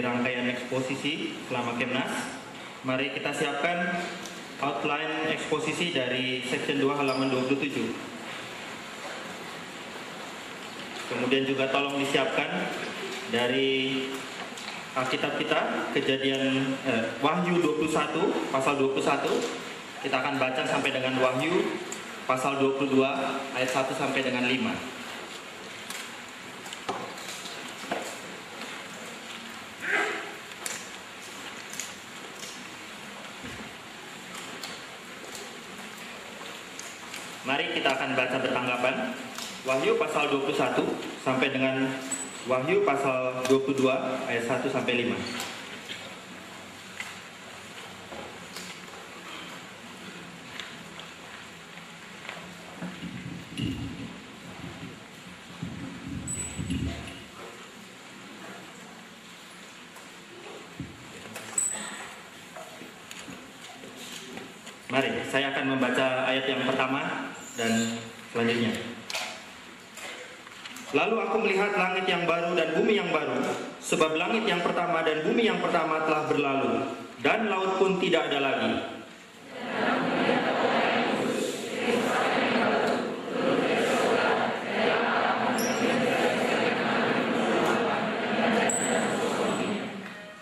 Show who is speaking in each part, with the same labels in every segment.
Speaker 1: dari rangkaian eksposisi selama Kemnas. Mari kita siapkan outline eksposisi dari section 2 halaman 27. Kemudian juga tolong disiapkan dari Alkitab kita, kejadian Wahyu 21, pasal 21. Kita akan baca sampai dengan Wahyu pasal 22 ayat 1 sampai dengan 5. Mari kita akan baca bertanggapan Wahyu pasal 21 sampai dengan Wahyu pasal 22 ayat 1 sampai 5. Mari, saya akan membaca ayat yang pertama dan selanjutnya. Lalu aku melihat langit yang baru dan bumi yang baru, sebab langit yang pertama dan bumi yang pertama telah berlalu, dan laut pun tidak ada lagi.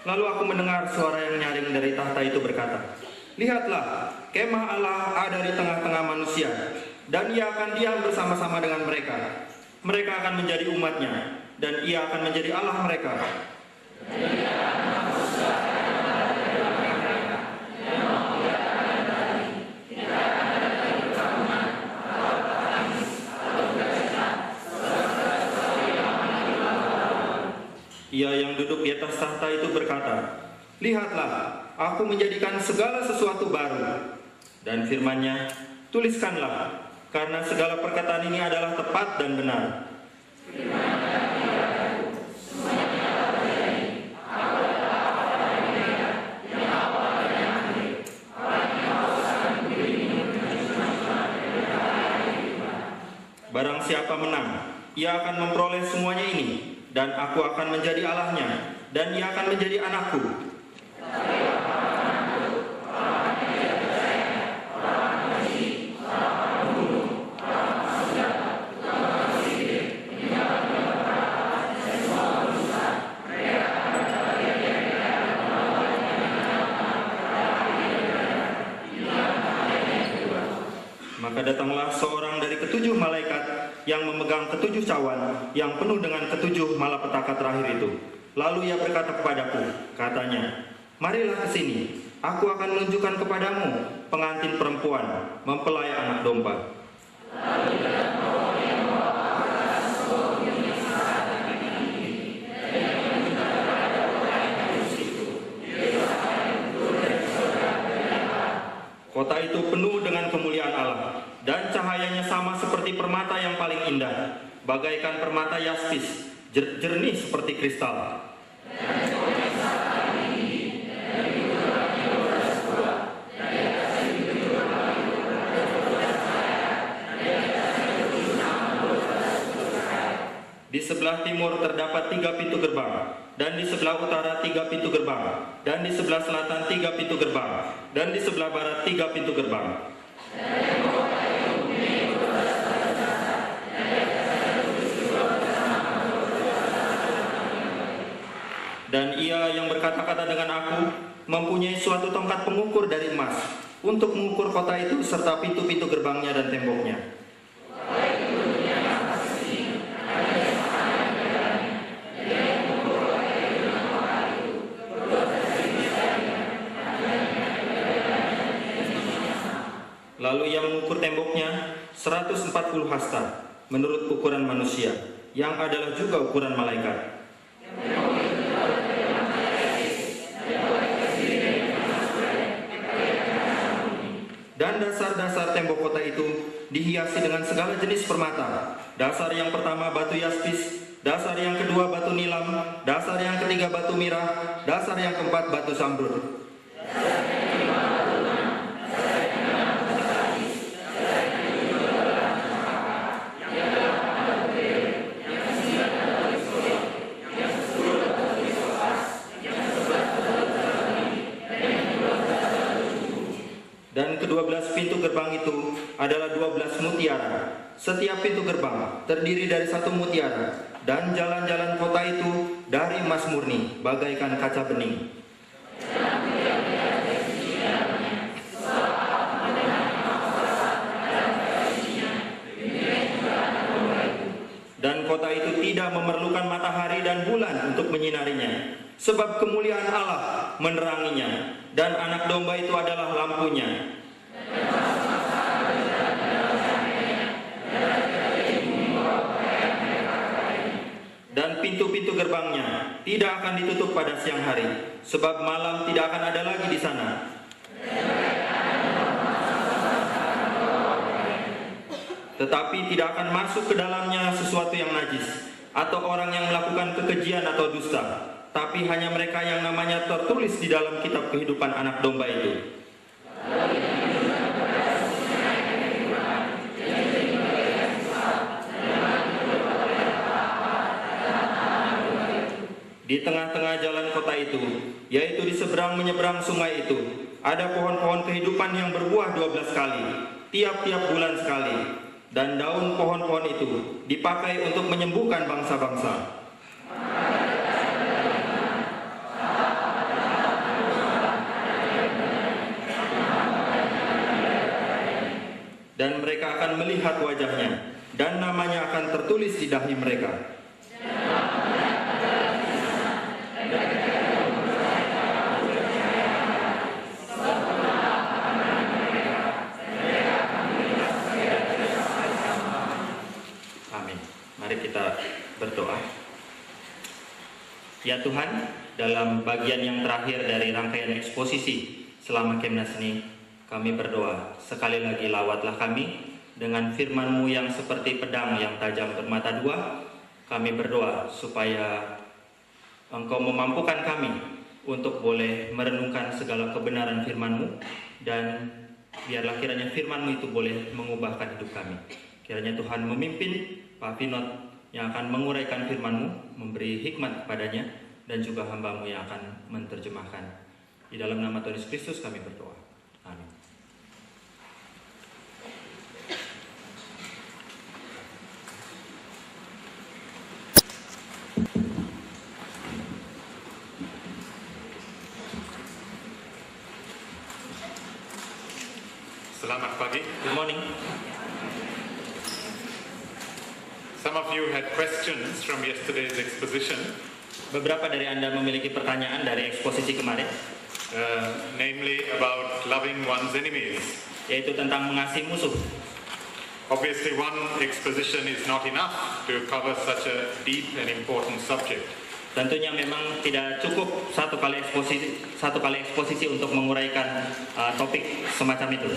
Speaker 1: Lalu aku mendengar suara yang nyaring dari tahta itu berkata, "Lihatlah, kemah Allah ada di tengah-tengah manusia, dan ia akan diam bersama-sama dengan mereka. Mereka akan menjadi umatnya, dan ia akan menjadi Allah mereka. Ia yang duduk di atas tahta itu berkata, "Lihatlah, aku menjadikan segala sesuatu baru." Dan firman-Nya, "Tuliskanlah, karena segala perkataan ini adalah tepat dan benar." Barang siapa menang, ia akan memperoleh semuanya ini, dan aku akan menjadi Allahnya, dan ia akan menjadi anakku. Maka datanglah seorang dari ketujuh malaikat yang memegang ketujuh cawan yang penuh dengan ketujuh malapetaka terakhir itu. Lalu ia berkata kepadaku, katanya, "Marilah ke sini, aku akan menunjukkan kepadamu pengantin perempuan, mempelai anak domba." Kota itu penuh dengan kemuliaan Allah, dan cahayanya sama seperti permata yang paling indah, bagaikan permata yaspis, jernih seperti kristal. Di sebelah timur terdapat 3 pintu gerbang, dan di sebelah utara 3 pintu gerbang, dan di sebelah selatan 3 pintu gerbang, dan di sebelah barat 3 pintu gerbang. Dan ia yang berkata-kata dengan aku mempunyai suatu tongkat pengukur dari emas untuk mengukur kota itu serta pintu-pintu gerbangnya dan temboknya. Lalu ia mengukur temboknya 140 hasta menurut ukuran manusia, yang adalah juga ukuran malaikat. Dan dasar-dasar tembok kota itu dihiasi dengan segala jenis permata. Dasar yang pertama batu yaspis, dasar yang kedua batu nilam, dasar yang ketiga batu mirah, dasar yang keempat batu samrud. ke-12 pintu gerbang itu adalah 12 mutiara. Setiap pintu gerbang terdiri dari 1 mutiara, dan jalan-jalan kota itu dari emas murni, bagaikan kaca bening. Dan kota itu tidak memerlukan matahari dan bulan untuk menyinarinya, sebab kemuliaan Allah meneranginya, dan anak domba itu adalah lampunya. Dan pintu-pintu gerbangnya tidak akan ditutup pada siang hari, sebab malam tidak akan ada lagi di sana. Tetapi tidak akan masuk ke dalamnya sesuatu yang najis, atau orang yang melakukan kekejian atau dusta, tapi hanya mereka yang namanya tertulis di dalam kitab kehidupan anak domba itu. Di tengah-tengah jalan kota itu, yaitu di seberang menyeberang sungai itu, ada pohon-pohon kehidupan yang berbuah 12 kali, tiap-tiap bulan sekali. Dan daun pohon-pohon itu dipakai untuk menyembuhkan bangsa-bangsa. Dan mereka akan melihat wajahnya, dan namanya akan tertulis di dahi mereka. Mari kita berdoa. Ya Tuhan, dalam bagian yang terakhir dari rangkaian eksposisi selama Kemnas ini, kami berdoa, sekali lagi lawatlah kami dengan firman-Mu yang seperti pedang yang tajam bermata dua. Kami berdoa supaya Engkau memampukan kami untuk boleh merenungkan segala kebenaran firman-Mu, dan biarlah kiranya firman-Mu itu boleh mengubahkan hidup kami. Kiranya Tuhan memimpin Pak Vinoth yang akan menguraikan firman-Mu, memberi hikmat kepadanya, dan juga hamba-Mu yang akan menerjemahkan. Di dalam nama Tuhan Yesus Kristus kami berdoa. Amin.
Speaker 2: Selamat pagi.
Speaker 1: Good morning.
Speaker 2: Some of you had questions from yesterday's exposition,
Speaker 1: Beberapa dari Anda memiliki pertanyaan dari eksposisi kemarin,
Speaker 2: namely about loving one's enemies.
Speaker 1: yaitu tentang mengasihi musuh.
Speaker 2: Obviously, one exposition is not enough to cover such a deep and important subject.
Speaker 1: Tentunya memang tidak cukup satu kali eksposisi untuk menguraikan topik semacam itu.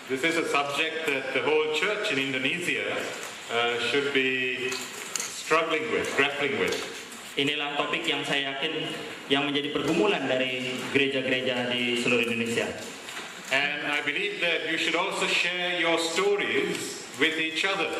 Speaker 2: This is a subject that the whole church in Indonesia should be grappling with.
Speaker 1: Inilah topik yang saya yakin yang menjadi pergumulan dari gereja-gereja di seluruh Indonesia.
Speaker 2: And I believe that you should also share your stories with each other.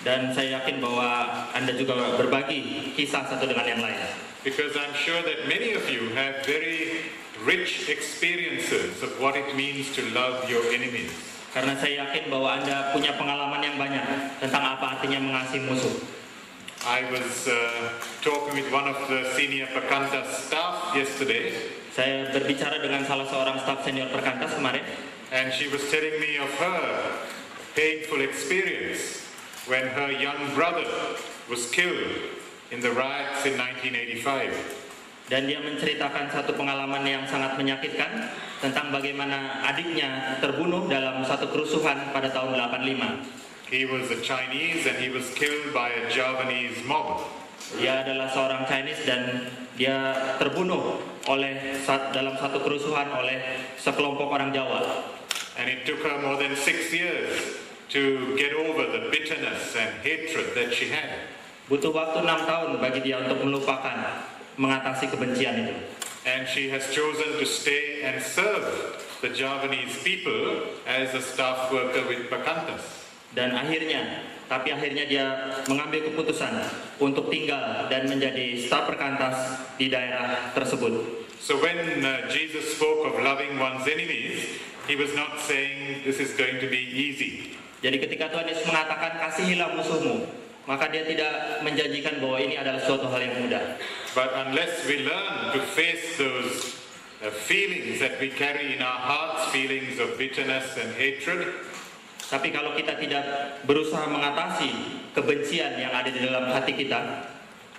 Speaker 1: Dan saya yakin bahwa Anda juga berbagi kisah satu dengan yang lain.
Speaker 2: Because I'm sure that many of you have very rich experiences of what it means to love your enemies.
Speaker 1: Karena saya yakin bahwa Anda punya pengalaman yang banyak tentang apa artinya mengasihi musuh.
Speaker 2: I was talking with one of the senior Perkantas staff yesterday,
Speaker 1: Saya berbicara dengan salah seorang staf senior Perkantas kemarin,
Speaker 2: and she was telling me of her painful experience when her young brother was killed in the riots in 1985.
Speaker 1: dan dia menceritakan satu pengalaman yang sangat menyakitkan tentang bagaimana adiknya terbunuh dalam satu kerusuhan pada tahun 85.
Speaker 2: He was a Chinese and he was killed by a Javanese mob.
Speaker 1: Dia adalah seorang Chinese dan dia terbunuh dalam satu kerusuhan oleh sekelompok orang Jawa.
Speaker 2: And it took her more than 6 years to get over the bitterness and hatred that she had.
Speaker 1: Butuh waktu 6 tahun bagi dia untuk melupakan, mengatasi kebencian itu.
Speaker 2: And she has chosen to stay and serve the Javanese people as a staff worker with Perkantas.
Speaker 1: Dan akhirnya dia mengambil keputusan untuk tinggal dan menjadi staf Perkantas di daerah tersebut.
Speaker 2: So when Jesus spoke of loving one's enemies, He was not saying this is going to be easy.
Speaker 1: Jadi ketika Tuhan Yesus mengatakan kasihilah musuhmu, maka dia tidak menjanjikan bahwa ini adalah suatu hal yang mudah.
Speaker 2: But unless we learn to face those feelings that we carry in our hearts, feelings of bitterness and hatred,
Speaker 1: tapi kalau kita tidak berusaha mengatasi kebencian yang ada di dalam hati kita,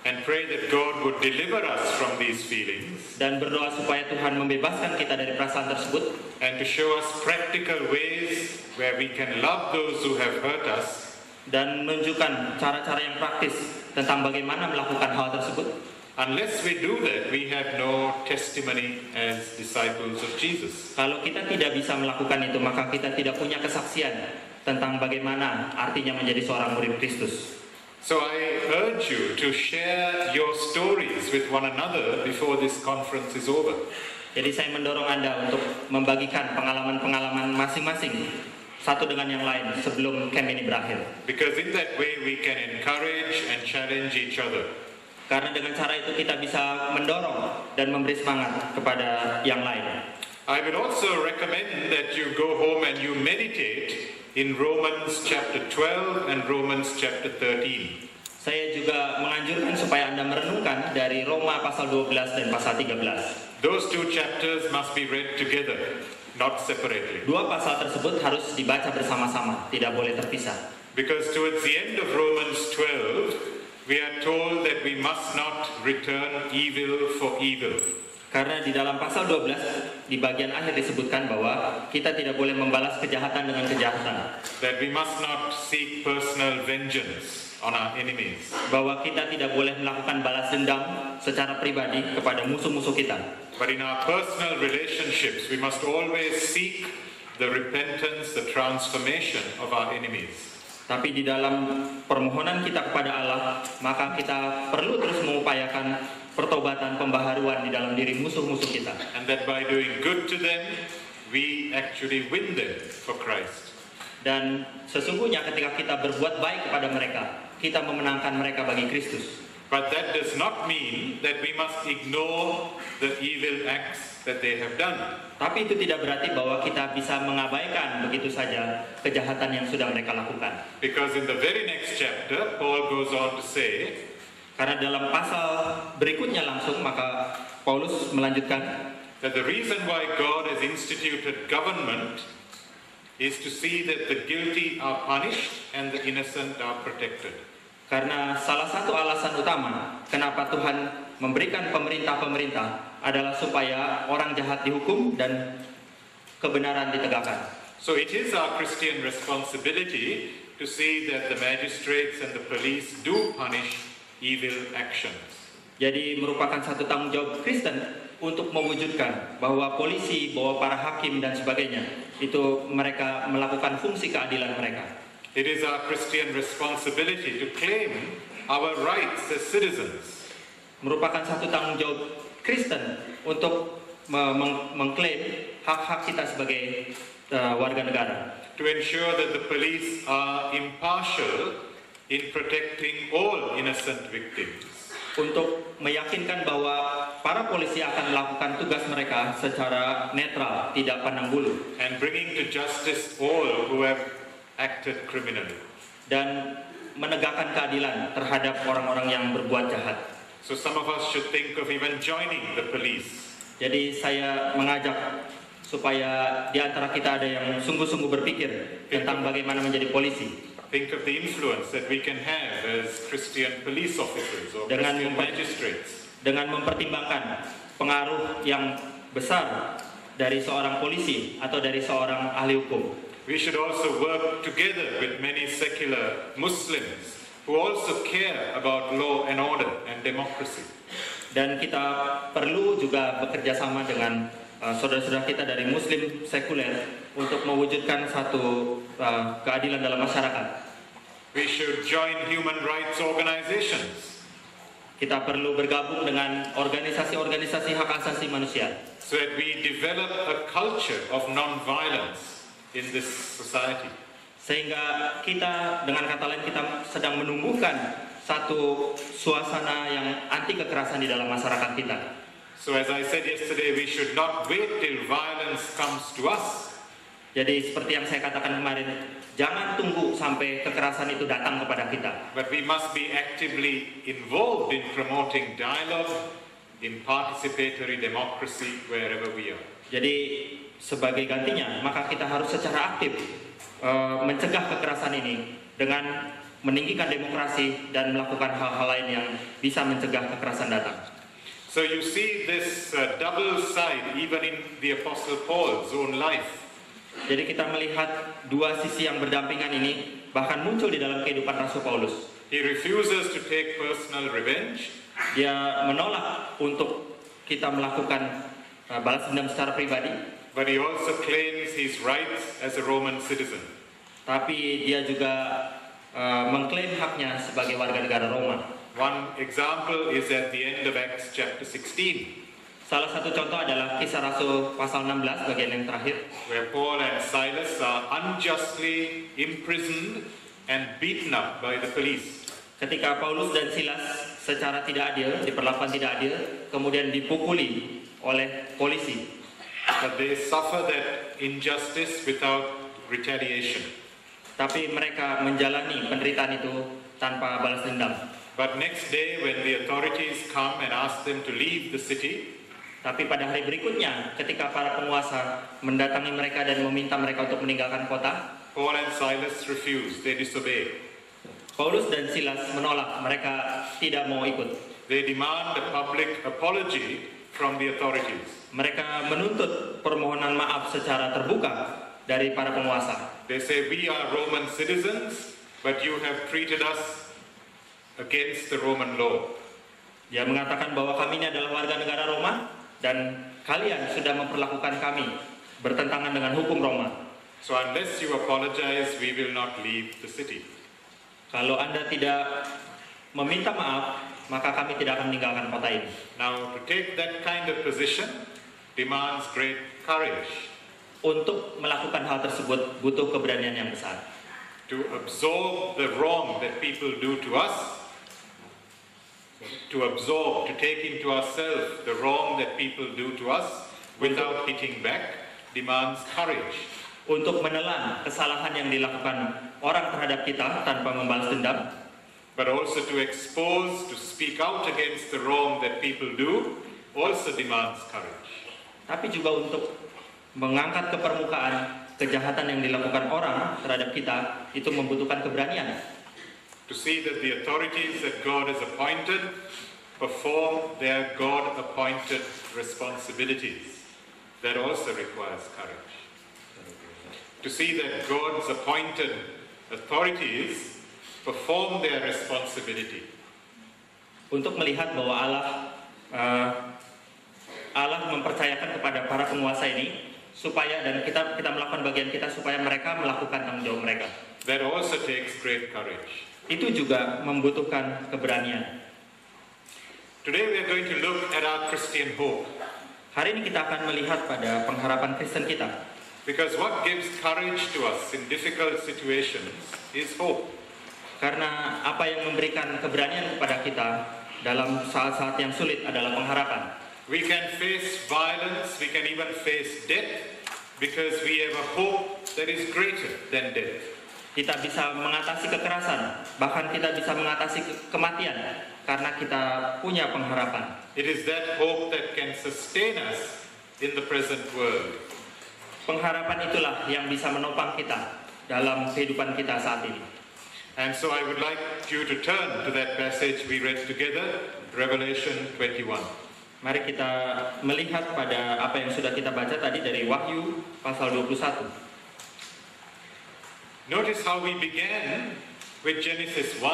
Speaker 2: and pray that God would deliver us from these feelings,
Speaker 1: dan berdoa supaya Tuhan membebaskan kita dari perasaan tersebut,
Speaker 2: and to show us practical ways where we can love those who have hurt us,
Speaker 1: dan menunjukkan cara-cara yang praktis tentang bagaimana melakukan hal tersebut.
Speaker 2: unless we do that, we have no testimony as disciples of Jesus.
Speaker 1: Kalau kita tidak bisa melakukan itu, maka kita tidak punya kesaksian tentang bagaimana artinya menjadi seorang murid Kristus.
Speaker 2: So I urge you to share your stories with one another before this conference is over.
Speaker 1: Jadi saya mendorong Anda untuk membagikan pengalaman-pengalaman masing-masing satu dengan yang lain sebelum camp ini berakhir.
Speaker 2: Because in that way we can encourage and challenge each other.
Speaker 1: Karena dengan cara itu kita bisa mendorong dan memberi semangat kepada yang lain.
Speaker 2: I will also recommend that you go home and you meditate in Romans chapter 12 and Romans chapter 13.
Speaker 1: Saya juga menganjurkan supaya Anda merenungkan dari Roma pasal 12 dan pasal 13.
Speaker 2: Those two chapters must be read together, not separately.
Speaker 1: Dua pasal tersebut harus dibaca bersama-sama, tidak boleh terpisah.
Speaker 2: Because towards the end of Romans 12, we are told that we must not return evil for evil.
Speaker 1: Karena di dalam pasal 12 di bagian akhir disebutkan bahwa kita tidak boleh membalas kejahatan dengan kejahatan.
Speaker 2: That we must not seek personal vengeance on our enemies.
Speaker 1: Bahwa kita tidak boleh melakukan balas dendam secara pribadi kepada musuh-musuh kita.
Speaker 2: But in our personal relationships, we must always seek the repentance, the transformation of our enemies.
Speaker 1: Tapi di dalam permohonan kita kepada Allah, maka kita perlu terus mengupayakan pertobatan, pembaharuan di dalam diri musuh-musuh kita.
Speaker 2: And that by doing good to them, we actually win them for Christ.
Speaker 1: Dan sesungguhnya ketika kita berbuat baik kepada mereka, kita memenangkan mereka bagi Kristus.
Speaker 2: But that does not mean that we must ignore the evil acts that they have done.
Speaker 1: Tapi itu tidak berarti bahwa kita bisa mengabaikan begitu saja kejahatan yang sudah mereka lakukan.
Speaker 2: Because in the very next chapter, Paul goes on to say,
Speaker 1: karena dalam pasal berikutnya langsung, maka Paulus melanjutkan
Speaker 2: that the reason why God has instituted government is to see that the guilty are punished and the innocent are protected.
Speaker 1: Karena salah satu alasan utama kenapa Tuhan memberikan pemerintah-pemerintah adalah supaya orang jahat dihukum dan kebenaran ditegakkan.
Speaker 2: So it is our Christian responsibility to see that the magistrates and the police do punish evil actions.
Speaker 1: Jadi merupakan satu tanggung jawab Kristen untuk mewujudkan bahwa polisi, bahwa para hakim dan sebagainya itu mereka melakukan fungsi keadilan mereka.
Speaker 2: It is our Christian responsibility to claim our rights as citizens.
Speaker 1: Merupakan satu tanggung jawab Kristen untuk mengklaim hak-hak kita sebagai warga negara.
Speaker 2: To ensure that the police are impartial in protecting all innocent victims.
Speaker 1: Untuk meyakinkan bahwa para polisi akan melakukan tugas mereka secara netral, tidak pandang bulu.
Speaker 2: And bringing to justice all who have acted criminally.
Speaker 1: Dan menegakkan keadilan terhadap orang-orang yang berbuat jahat.
Speaker 2: So some of us should think of even joining the police.
Speaker 1: Jadi saya mengajak supaya di antara kita ada yang sungguh-sungguh berpikir tentang bagaimana menjadi polisi.
Speaker 2: Think of the influence that we can have as Christian police officers or Christian magistrates.
Speaker 1: Dengan mempertimbangkan pengaruh yang besar dari seorang polisi atau dari seorang ahli hukum.
Speaker 2: We should also work together with many secular Muslims who also care about law and order and democracy.
Speaker 1: Dan kita perlu juga bekerja sama dengan saudara-saudara kita dari Muslim sekuler untuk mewujudkan satu keadilan dalam masyarakat.
Speaker 2: We should join human rights organizations.
Speaker 1: Kita perlu bergabung dengan organisasi-organisasi hak asasi manusia.
Speaker 2: So that we develop a culture of non-violence in this society.
Speaker 1: Sehingga kita, dengan kata lain, kita sedang menumbuhkan satu suasana yang anti kekerasan di dalam masyarakat kita.
Speaker 2: So as I said yesterday, we should not wait till violence comes to us.
Speaker 1: Jadi seperti yang saya katakan kemarin, jangan tunggu sampai kekerasan itu datang kepada kita.
Speaker 2: But we must be actively involved in promoting dialogue, in participatory democracy wherever we are.
Speaker 1: Jadi sebagai gantinya, maka kita harus secara aktif mencegah kekerasan ini dengan meninggikan demokrasi dan melakukan hal-hal lain yang bisa mencegah kekerasan datang.
Speaker 2: So you see this double side even in the Apostle Paul's own life.
Speaker 1: Jadi kita melihat dua sisi yang berdampingan ini bahkan muncul di dalam kehidupan Rasul Paulus.
Speaker 2: He refuses to take personal revenge.
Speaker 1: Dia menolak untuk kita melakukan balas dendam secara pribadi.
Speaker 2: But he also claims his rights as a Roman citizen.
Speaker 1: Tapi dia juga mengklaim haknya sebagai warga negara Roma.
Speaker 2: One example is at the end of Acts chapter 16.
Speaker 1: Salah satu contoh adalah Kisah Rasul pasal 16 bagian yang terakhir,
Speaker 2: where Paul and Silas are unjustly imprisoned and beaten up by the police.
Speaker 1: ketika Paulus dan Silas secara tidak adil, diperlakukan tidak adil, kemudian dipukuli oleh polisi.
Speaker 2: But they suffer that injustice without retaliation.
Speaker 1: Tapi mereka menjalani penderitaan itu tanpa balas dendam.
Speaker 2: But next day when the authorities come and ask them to leave the city,
Speaker 1: tapi pada hari berikutnya, ketika para penguasa mendatangi mereka dan meminta mereka untuk meninggalkan kota,
Speaker 2: Paul and Silas refuse, they disobey.
Speaker 1: Paulus dan Silas menolak, mereka tidak mau ikut.
Speaker 2: They demand a public apology from the authorities.
Speaker 1: Mereka menuntut permohonan maaf secara terbuka dari para penguasa.
Speaker 2: They say, we are Roman citizens, but you have treated us against the Roman law.
Speaker 1: Dia mengatakan bahwa kami ini adalah warga negara Roma, dan kalian sudah memperlakukan kami bertentangan dengan hukum Roma.
Speaker 2: So unless you apologize, we will not leave the city.
Speaker 1: Kalau Anda tidak meminta maaf, maka kami tidak akan meninggalkan kota ini.
Speaker 2: Now, to take that kind of position demands great courage.
Speaker 1: Untuk melakukan hal tersebut butuh keberanian yang besar.
Speaker 2: To absorb the wrong that people do to us, to take into ourselves the wrong that people do to us without hitting back demands courage.
Speaker 1: Untuk menelan kesalahan yang dilakukan orang terhadap kita tanpa membalas dendam,
Speaker 2: but also to expose, to speak out against the wrong that people do also demands courage.
Speaker 1: Tapi juga untuk mengangkat ke permukaan kejahatan yang dilakukan orang terhadap kita, itu membutuhkan keberanian.
Speaker 2: To see that the authorities that God has appointed perform their God-appointed responsibilities. That also requires courage. To see that God's appointed authorities perform their responsibility.
Speaker 1: Untuk melihat bahwa Allah mempercayakan kepada para penguasa ini supaya, dan kita melakukan bagian kita supaya mereka melakukan tanggung jawab mereka.
Speaker 2: That also takes great courage.
Speaker 1: Itu juga membutuhkan keberanian.
Speaker 2: Today we are going to look at our Christian hope.
Speaker 1: Hari ini kita akan melihat pada pengharapan Kristen kita.
Speaker 2: Because what gives courage to us in difficult situations is hope.
Speaker 1: Karena apa yang memberikan keberanian kepada kita dalam saat-saat yang sulit adalah pengharapan.
Speaker 2: We can face violence, we can even face death, because we have a hope that is greater than death.
Speaker 1: Kita bisa mengatasi kekerasan, bahkan kita bisa mengatasi kematian, karena kita punya pengharapan.
Speaker 2: It is that hope that can sustain us in the present world.
Speaker 1: Pengharapan itulah yang bisa menopang kita dalam kehidupan kita saat ini.
Speaker 2: And so I would like you to turn to that passage we read together, Revelation 21.
Speaker 1: Mari kita melihat pada apa yang sudah kita baca tadi dari Wahyu pasal 21.
Speaker 2: Notice how we began with Genesis 1,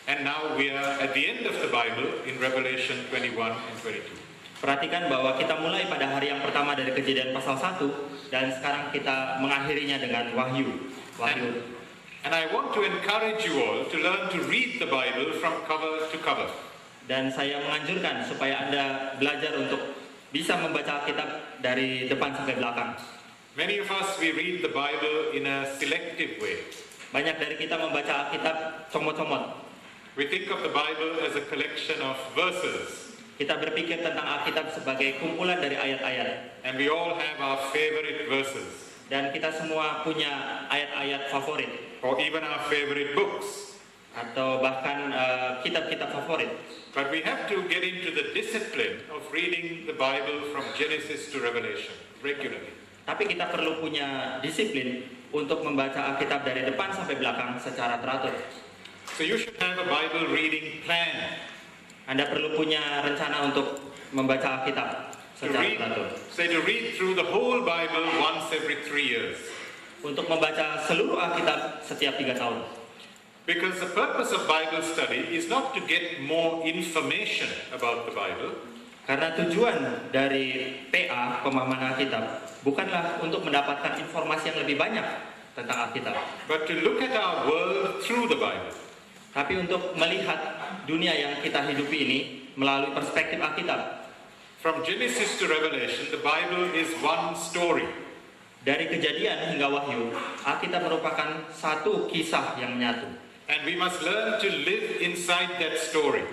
Speaker 2: and now we are at the end of the Bible in Revelation 21 and 22.
Speaker 1: Perhatikan bahwa kita mulai pada hari yang pertama dari Kejadian pasal 1, dan sekarang kita mengakhirinya dengan Wahyu.
Speaker 2: And I want to encourage you all to learn to read the Bible from cover to cover.
Speaker 1: Dan saya menganjurkan supaya Anda belajar untuk bisa membaca Alkitab dari depan sampai belakang.
Speaker 2: Many of us, we read the Bible in a selective way.
Speaker 1: Banyak dari kita membaca Alkitab comot-comot.
Speaker 2: We think of the Bible as a collection of verses.
Speaker 1: Kita berpikir tentang Alkitab sebagai kumpulan dari ayat-ayat.
Speaker 2: And we all have our favorite verses.
Speaker 1: Dan kita semua punya ayat-ayat favorit
Speaker 2: or even our favorite books.
Speaker 1: atau bahkan kitab-kitab favorit.
Speaker 2: But we have to get into the discipline of reading the Bible from Genesis to Revelation regularly.
Speaker 1: Tapi kita perlu punya disiplin untuk membaca Alkitab dari depan sampai belakang secara teratur.
Speaker 2: So you should have a Bible reading plan.
Speaker 1: Anda perlu punya rencana untuk membaca Alkitab secara teratur.
Speaker 2: To read through the whole Bible once every 3 years.
Speaker 1: Untuk membaca seluruh Alkitab setiap 3 tahun.
Speaker 2: Because the purpose of Bible study is not to get more information about the Bible.
Speaker 1: Karena tujuan dari PA, pemahaman Alkitab, bukanlah untuk mendapatkan informasi yang lebih banyak tentang Alkitab,
Speaker 2: but to look at our world through the Bible.
Speaker 1: tapi untuk melihat dunia yang kita hidupi ini melalui perspektif Alkitab.
Speaker 2: From Genesis to Revelation, the Bible is one story.
Speaker 1: Dari Kejadian hingga Wahyu, Alkitab merupakan satu kisah yang menyatu.
Speaker 2: And we must learn to live inside that story.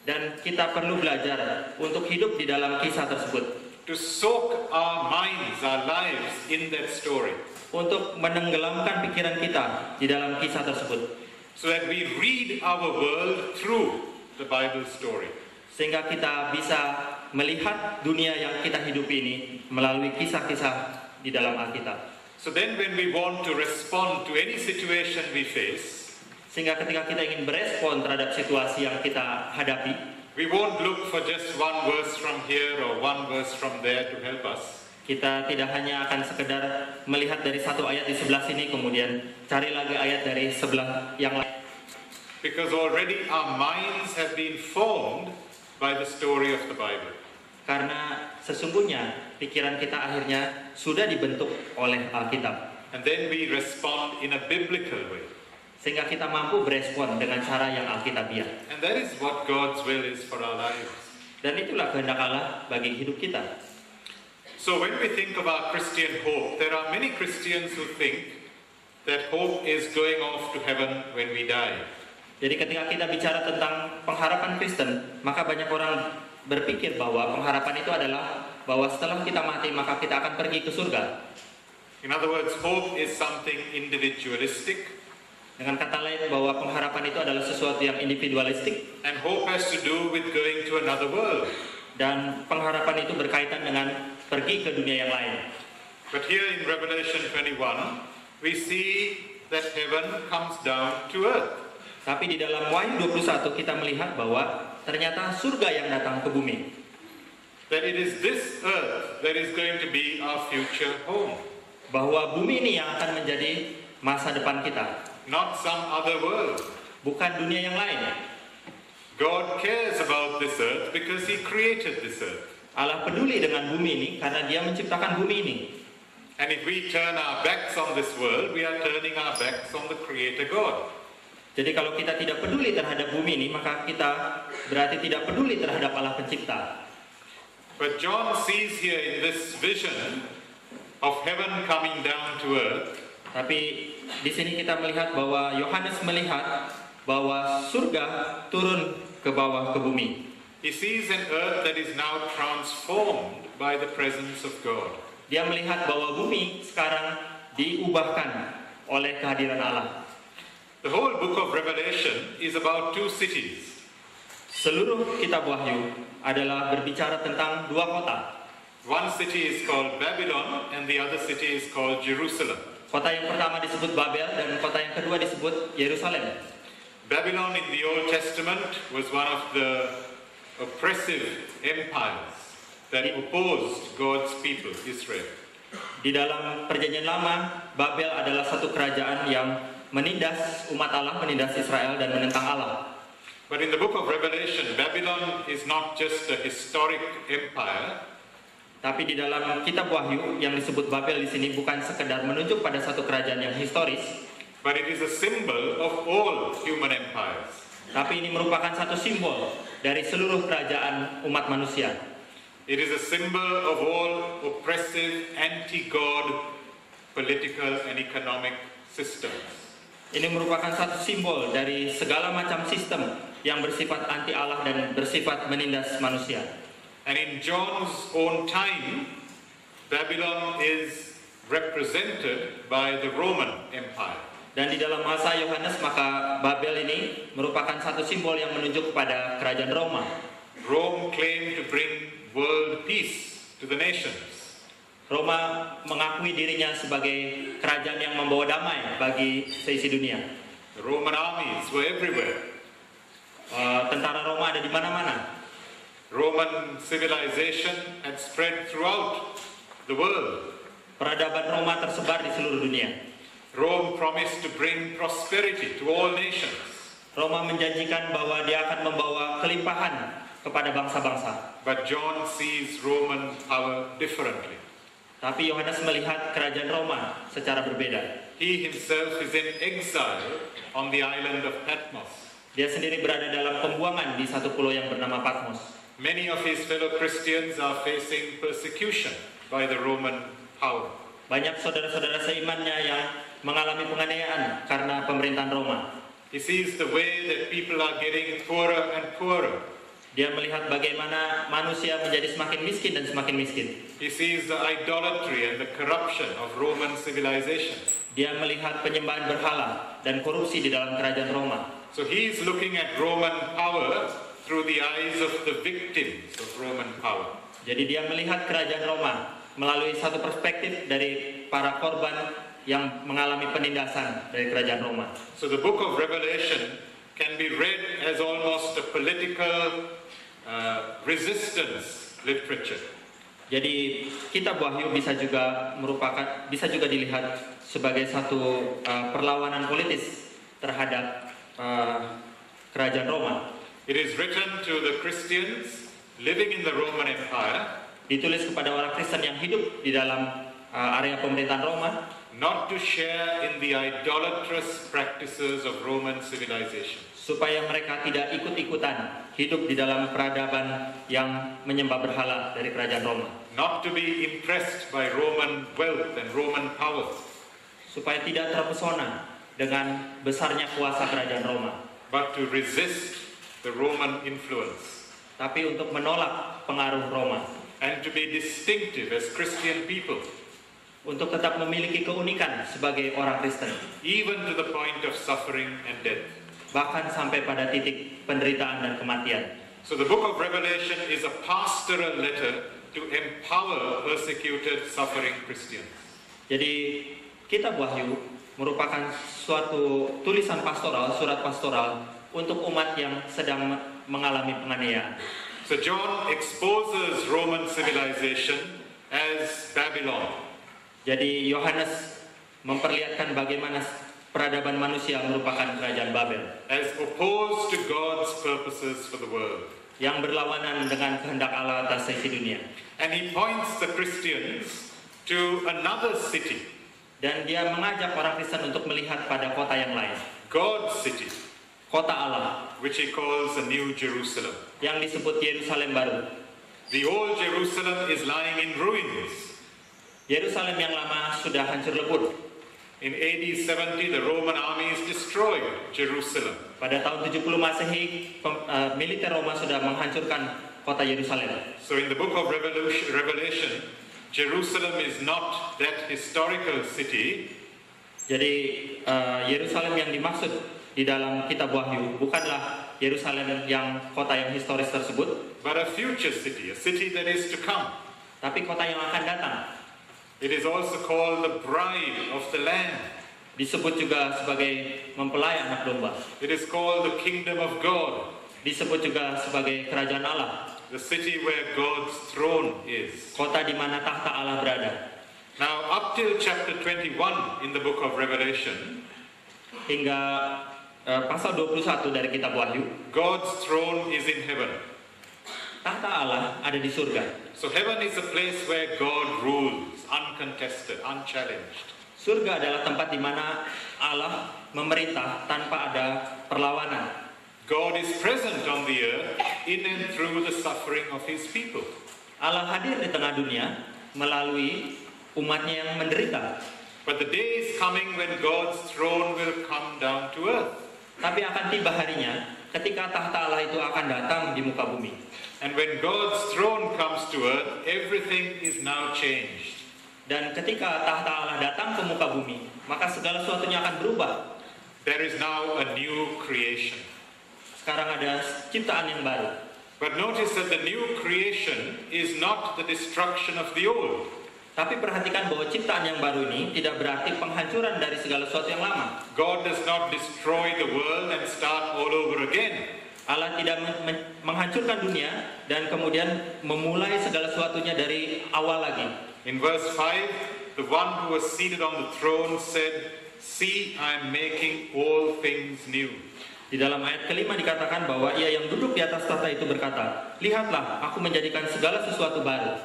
Speaker 1: Dan kita perlu belajar untuk hidup di dalam kisah tersebut.
Speaker 2: To soak our minds, our lives in that story.
Speaker 1: Untuk menenggelamkan pikiran kita di dalam kisah tersebut.
Speaker 2: So that we read our world through the Bible story.
Speaker 1: Sehingga kita bisa melihat dunia yang kita hidupi ini melalui kisah-kisah di dalam Alkitab.
Speaker 2: So then when we want to respond to any situation we face,
Speaker 1: sehingga ketika kita ingin berespon terhadap situasi yang kita hadapi,
Speaker 2: we won't look for just one verse from here or one verse from there to help us.
Speaker 1: Kita tidak hanya akan sekedar melihat dari satu ayat di sebelah sini, kemudian cari lagi ayat dari sebelah yang lain.
Speaker 2: Because already our minds have been formed by the story of the Bible.
Speaker 1: Karena sesungguhnya pikiran kita akhirnya sudah dibentuk oleh Alkitab.
Speaker 2: And then we respond in a biblical way.
Speaker 1: Sehingga kita mampu berespon dengan cara yang Alkitabiah.
Speaker 2: And that is what God's will is for our lives.
Speaker 1: Dan itulah kehendak Allah bagi hidup kita.
Speaker 2: So when we think of our Christian hope, there are many Christians who think that hope is going off to heaven when we die.
Speaker 1: Jadi ketika kita bicara tentang pengharapan Kristen, maka banyak orang berpikir bahwa pengharapan itu adalah bahwa setelah kita mati maka kita akan pergi ke surga.
Speaker 2: In other words, hope is something individualistic.
Speaker 1: Dengan kata lain bahwa pengharapan itu adalah sesuatu yang individualistik.
Speaker 2: And hope has to do with going to another world.
Speaker 1: Dan pengharapan itu berkaitan dengan pergi ke dunia yang lain.
Speaker 2: But here in Revelation 21, we see that heaven comes down to earth.
Speaker 1: Tapi di dalam Wahyu 21 kita melihat bahwa ternyata surga yang datang ke bumi.
Speaker 2: That it is this earth that is going to be our future home.
Speaker 1: Bahwa bumi ini yang akan menjadi masa depan kita.
Speaker 2: Not some other world.
Speaker 1: Bukan dunia yang lain.
Speaker 2: God cares about this earth because He created this earth.
Speaker 1: Allah peduli dengan bumi ini karena Dia menciptakan bumi ini.
Speaker 2: And if we turn our backs on this world, we are turning our backs on the Creator God.
Speaker 1: Jadi kalau kita tidak peduli terhadap bumi ini, maka kita berarti tidak peduli terhadap Allah pencipta.
Speaker 2: But John sees here in this vision of heaven coming down to earth.
Speaker 1: Tapi di sini kita melihat bahwa Yohanes melihat bahwa surga turun ke bawah ke bumi.
Speaker 2: He sees an earth that is now transformed by the presence of God.
Speaker 1: Dia melihat bahwa bumi sekarang diubahkan oleh kehadiran Allah.
Speaker 2: The whole book of Revelation is about two cities.
Speaker 1: Seluruh kitab Wahyu adalah berbicara tentang dua kota.
Speaker 2: One city is called Babylon and the other city is called Jerusalem.
Speaker 1: Kota yang pertama disebut Babel dan kota yang kedua disebut Yerusalem.
Speaker 2: Babylon in the Old Testament was one of the oppressive empires that opposed God's people, Israel.
Speaker 1: Di dalam Perjanjian Lama, Babel adalah satu kerajaan yang menindas umat Allah, menindas Israel dan menentang Allah.
Speaker 2: But in the book of Revelation, Babylon is not just a historic empire.
Speaker 1: Tapi di dalam kitab Wahyu yang disebut Babel di sini bukan sekedar menunjuk pada satu kerajaan yang historis,
Speaker 2: but it is a symbol of all human empires.
Speaker 1: Tapi ini merupakan satu simbol dari seluruh kerajaan umat manusia.
Speaker 2: It is a symbol of all oppressive, anti-God political and economic systems.
Speaker 1: Ini merupakan satu simbol dari segala macam sistem yang bersifat anti Allah dan bersifat menindas manusia.
Speaker 2: And in John's own time, Babylon is represented by the Roman Empire.
Speaker 1: Dan di dalam masa Yohanes maka Babel ini merupakan satu simbol yang menunjuk kepada kerajaan Roma.
Speaker 2: Rome claimed to bring world peace to the nations.
Speaker 1: Roma mengakui dirinya sebagai kerajaan yang membawa damai bagi seisi dunia.
Speaker 2: The Roman armies were everywhere.
Speaker 1: Tentara Roma ada di mana-mana.
Speaker 2: Roman civilization had spread throughout the world.
Speaker 1: Peradaban Roma tersebar di seluruh dunia.
Speaker 2: Rome promised to bring prosperity to all nations.
Speaker 1: Roma menjanjikan bahwa dia akan membawa kelimpahan kepada bangsa-bangsa.
Speaker 2: But John sees Roman power differently.
Speaker 1: Tapi Yohanes melihat kerajaan Roma secara berbeda.
Speaker 2: He himself is in exile on the island of Patmos.
Speaker 1: Dia sendiri berada dalam pembuangan di satu pulau yang bernama Patmos.
Speaker 2: Many of his fellow Christians are facing persecution by the Roman power.
Speaker 1: Banyak saudara-saudara seimannya yang mengalami penganiayaan karena pemerintahan Roma.
Speaker 2: He sees the way that people are getting poorer and poorer.
Speaker 1: Dia melihat bagaimana manusia menjadi semakin miskin dan semakin miskin.
Speaker 2: He sees the idolatry and the corruption of Roman civilization.
Speaker 1: Dia melihat penyembahan berhala dan korupsi di dalam kerajaan Roma.
Speaker 2: So he is looking at Roman power through the eyes of the victims of Roman power.
Speaker 1: Jadi dia melihat kerajaan Roma melalui satu perspektif dari para korban yang mengalami penindasan dari kerajaan Roma.
Speaker 2: So the book of Revelation can be read as almost a political resistance literature.
Speaker 1: Jadi kitab Wahyu bisa juga dilihat sebagai satu perlawanan politis terhadap kerajaan Roma.
Speaker 2: It is written to the Christians living in the Roman Empire,
Speaker 1: Ditulis kepada orang Kristen yang hidup di dalam area pemerintahan Roma,
Speaker 2: not to share in the idolatrous practices of Roman civilization.
Speaker 1: supaya mereka tidak ikut-ikutan hidup di dalam peradaban yang menyembah berhala dari kerajaan Roma.
Speaker 2: Not to be impressed by Roman wealth and Roman power,
Speaker 1: Supaya tidak terpesona dengan besarnya kuasa kerajaan Roma,
Speaker 2: but to resist the Roman influence
Speaker 1: tapi untuk menolak pengaruh Roma,
Speaker 2: and to be distinctive as Christian people,
Speaker 1: untuk tetap memiliki keunikan sebagai orang Kristen,
Speaker 2: even to the point of suffering and death.
Speaker 1: bahkan sampai pada titik penderitaan dan kematian.
Speaker 2: So the book of Revelation is a pastoral letter to empower persecuted, suffering Christians.
Speaker 1: Jadi kitab Wahyu merupakan suatu tulisan pastoral, surat pastoral untuk umat yang sedang mengalami penganiayaan.
Speaker 2: So John exposes Roman civilization as Babylon.
Speaker 1: Jadi Yohanes memperlihatkan bagaimana peradaban manusia merupakan kerajaan Babel
Speaker 2: as opposed to God's purposes for the world.
Speaker 1: yang berlawanan dengan kehendak Allah atas seisi dunia.
Speaker 2: And he points the Christians to another city,
Speaker 1: Dan dia mengajak orang Kristen untuk melihat pada kota yang lain,
Speaker 2: God's city,
Speaker 1: kota Allah,
Speaker 2: which he calls the New Jerusalem.
Speaker 1: yang disebut Yerusalem baru.
Speaker 2: The old Jerusalem is lying in ruins.
Speaker 1: Yerusalem yang lama sudah hancur lebur.
Speaker 2: In AD 70, the Roman armies destroyed Jerusalem.
Speaker 1: Pada tahun 70 Masehi, militer Roma sudah menghancurkan kota Yerusalem.
Speaker 2: So in the book of Revelation, Jerusalem is not that historical city,
Speaker 1: Jadi Yerusalem yang dimaksud di dalam kitab Wahyu bukanlah Yerusalem yang kota yang historis tersebut,
Speaker 2: but a future city, a city that is to come.
Speaker 1: tapi kota yang akan datang.
Speaker 2: It is also called the bride of the Lamb.
Speaker 1: Disebut juga sebagai mempelai anak domba.
Speaker 2: It is called the kingdom of God,
Speaker 1: Disebut juga sebagai kerajaan Allah,
Speaker 2: the city where God's throne is.
Speaker 1: kota di mana tahta Allah berada.
Speaker 2: Now, up till chapter 21 in the book of Revelation,
Speaker 1: Hingga pasal 21 dari kitab Wahyu,
Speaker 2: God's throne is in heaven.
Speaker 1: tahta Allah ada di surga.
Speaker 2: So heaven is a place where God rules, uncontested, unchallenged.
Speaker 1: Surga adalah tempat di mana Allah memerintah tanpa ada perlawanan.
Speaker 2: God is present on the earth in and through the suffering of his people.
Speaker 1: Allah hadir di tengah dunia melalui umatnya yang menderita.
Speaker 2: But the day is coming when God's throne will come down to earth.
Speaker 1: Tapi akan tiba harinya ketika tahta Allah itu akan datang di muka bumi.
Speaker 2: And when God's throne comes to earth, everything is now changed.
Speaker 1: Dan ketika tahta Allah datang ke muka bumi, maka segala sesuatunya akan berubah.
Speaker 2: There is now a new creation.
Speaker 1: Sekarang ada ciptaan yang baru.
Speaker 2: But notice that the new creation is not the destruction of the old.
Speaker 1: Tapi perhatikan bahwa ciptaan yang baru ini tidak berarti penghancuran dari segala sesuatu yang lama.
Speaker 2: God does not destroy the world and start all over again.
Speaker 1: Allah tidak menghancurkan dunia dan kemudian memulai segala sesuatunya dari awal lagi.
Speaker 2: In verse 5, the one who was seated on the throne said, "See, I am making all things new."
Speaker 1: Di dalam ayat kelima dikatakan bahwa ia yang duduk di atas tahta itu berkata, "Lihatlah, aku menjadikan segala sesuatu baru."